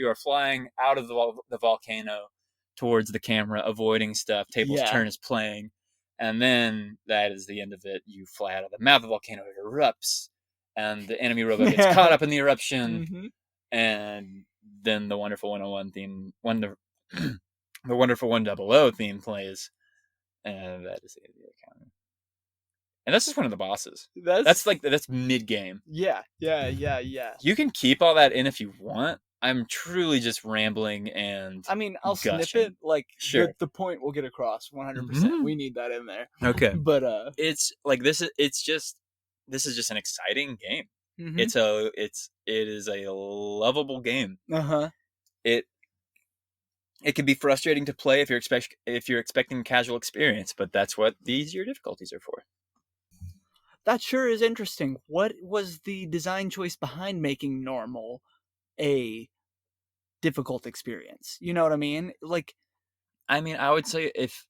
are flying out of the volcano towards the camera, avoiding stuff. Tables Turn is playing. And then that is the end of it. You fly out of the mouth of the volcano, it erupts, and the enemy robot gets caught up in the eruption. And then the Wonderful 101 theme, the Wonderful 100 theme plays. And that is the end of the encounter. And that's just one of the bosses. That's mid game. Yeah. You can keep all that in if you want. I'm truly just rambling and I mean, I'll gushing. snip it. Like, sure. the point will get across 100%. We need that in there. Okay. But it's like this is just an exciting game. It is a lovable game. It can be frustrating to play if you're expecting a casual experience, but that's what the easier difficulties are for. That sure is interesting. What was the design choice behind making normal a difficult experience? You know what I mean? Like, I mean, I would say if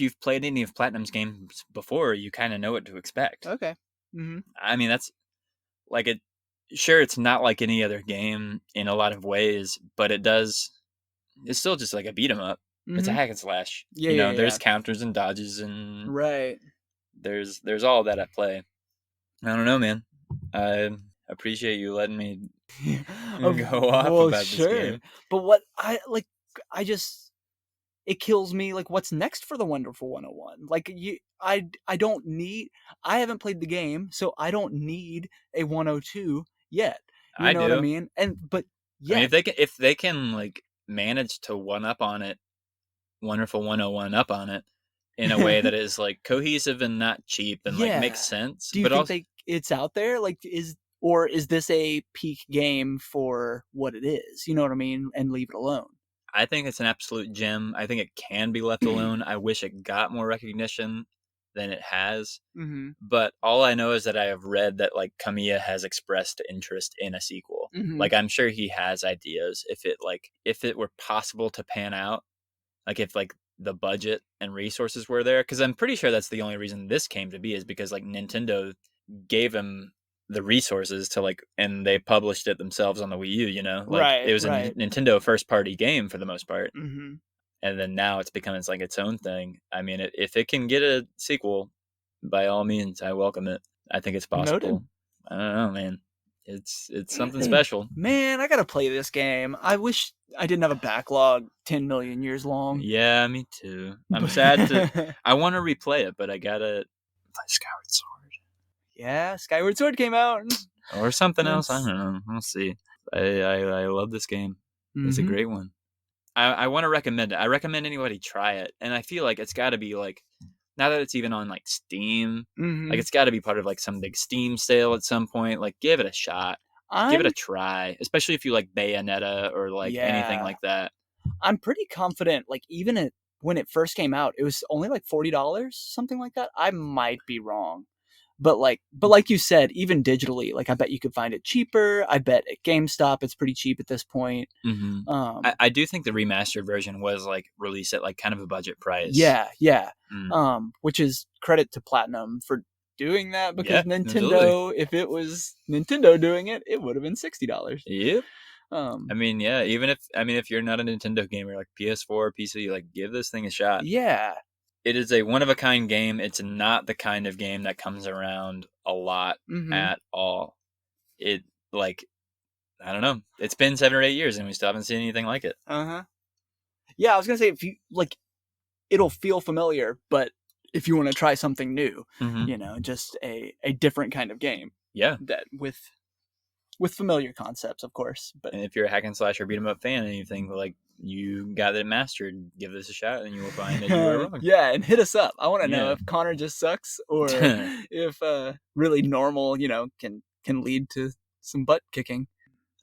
you've played any of Platinum's games before, you kind of know what to expect. okay. Mm-hmm. I mean, that's like it. Sure, it's not like any other game in a lot of ways, but it's still just like a beat 'em up. It's a Mm-hmm. hack and slash. Yeah, yeah, There's yeah. counters and dodges, and Right. there's all that at play. I don't know, man. I appreciate you letting me go off Well, about this sure. game. But what I just it kills me. Like, what's next for the Wonderful 101? Like, I don't need. I haven't played the game, so I don't need a 102 yet. You I know what I do. mean? But I mean, yeah, if they can like manage to one up on it, Wonderful 101 up on it in a way that is like cohesive and not cheap and like yeah. makes sense, Do you but think also it's out there? Like, is this a peak game for what it is? You know what I mean? And leave it alone. I think it's an absolute gem. I think it can be left alone. I wish it got more recognition than it has. Mm-hmm. But all I know is that I have read that like Kamiya has expressed interest in a sequel. Mm-hmm. Like I'm sure he has ideas if it were possible to pan out, like if like the budget and resources were there, because I'm pretty sure that's the only reason this came to be is because like Nintendo gave him the resources to like, and they published it themselves on the Wii U. Like Right. it was a Right. Nintendo first party game for the most part, Mm-hmm. and then now it's become like its own thing. I mean, if it can get a sequel, by all means, I welcome it. I think it's Noted. possible. I don't know, man. It's something special. Man, I gotta play this game. I wish I didn't have a backlog 10 million years long. Yeah, me too. I'm sad to. I want to replay it, but I gotta play Skyward Sword Yeah, Skyward Sword came out. or something else. I don't know. We'll see. I love this game. It's a Mhm. great one. I want to recommend it. I recommend anybody try it, and I feel like it's got to be like now that it's even on like Steam, like Mhm. it's got to be part of like some big Steam sale at some point. Like give it a shot, give it a I'm try, especially if you like Bayonetta or like anything yeah. like that. I'm pretty confident. Like when it first came out, it was only like $40, something like that. I might be wrong, but like you said, even digitally, like I bet you could find it cheaper. I bet at GameStop it's pretty cheap at this point. Mm-hmm. I do think the remastered version was like released at like kind of a budget price. Yeah, yeah. Mm. Which is credit to Platinum for doing that because Yeah, Nintendo, absolutely. if it was Nintendo doing it, it would have been $60. Yep. Um, I mean, yeah. Even if you're not a Nintendo gamer, like PS4, PC, like give this thing a shot. yeah. It is a one of a kind game. It's not the kind of game that comes around a lot Mm-hmm. at all. It like I don't know. It's been 7 or 8 years and we still haven't seen anything like it. Uh-huh. Yeah, I was gonna say if you like it'll feel familiar, but if you want to try something new, Mm-hmm. just a different kind of game. Yeah. That with familiar concepts, of course. But And if you're a hack and slash or beat 'em up fan and you think like you got it mastered, give this a shot and you will find that you were wrong. yeah, and hit us up. I want to know Yeah. if Connor just sucks or if really normal, can lead to some butt kicking.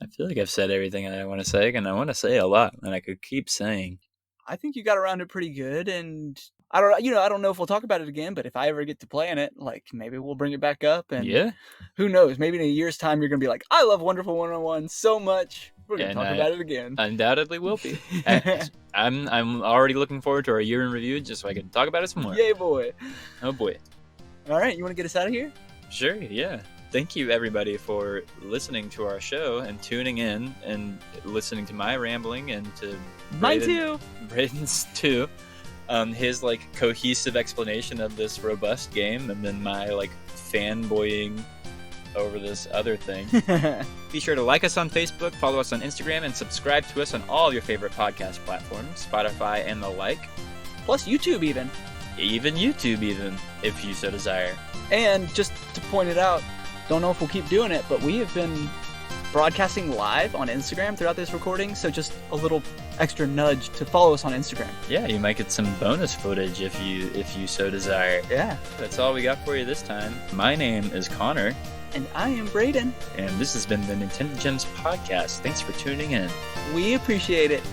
I feel like I've said everything I want to say, and I want to say a lot, and I could keep saying. I think you got around it pretty good, and I don't know if we'll talk about it again, but if I ever get to playing it, like maybe we'll bring it back up, and Yeah. who knows? Maybe in a year's time, you're gonna be like, I love Wonderful 101 so much. We're gonna And talk I about it again. undoubtedly will be. I'm already looking forward to our year in review, just so I can talk about it some more. Yay, boy! Oh boy. All right, you want to get us out of here? Sure. Yeah. Thank you everybody for listening to our show and tuning in and listening to my rambling and to Mine too. Braden's too. His like cohesive explanation of this robust game, and then my like fanboying over this other thing. Be sure to like us on Facebook, follow us on Instagram, and subscribe to us on all your favorite podcast platforms, Spotify and the like. Plus YouTube Even YouTube even, if you so desire. And just to point it out, don't know if we'll keep doing it, but we have been broadcasting live on Instagram throughout this recording, so just a little extra nudge to follow us on Instagram. Yeah, you might get some bonus footage if you so desire. Yeah. That's all we got for you this time. My name is Connor. And I am Braden. And this has been the Nintendo Gems Podcast. Thanks for tuning in. We appreciate it.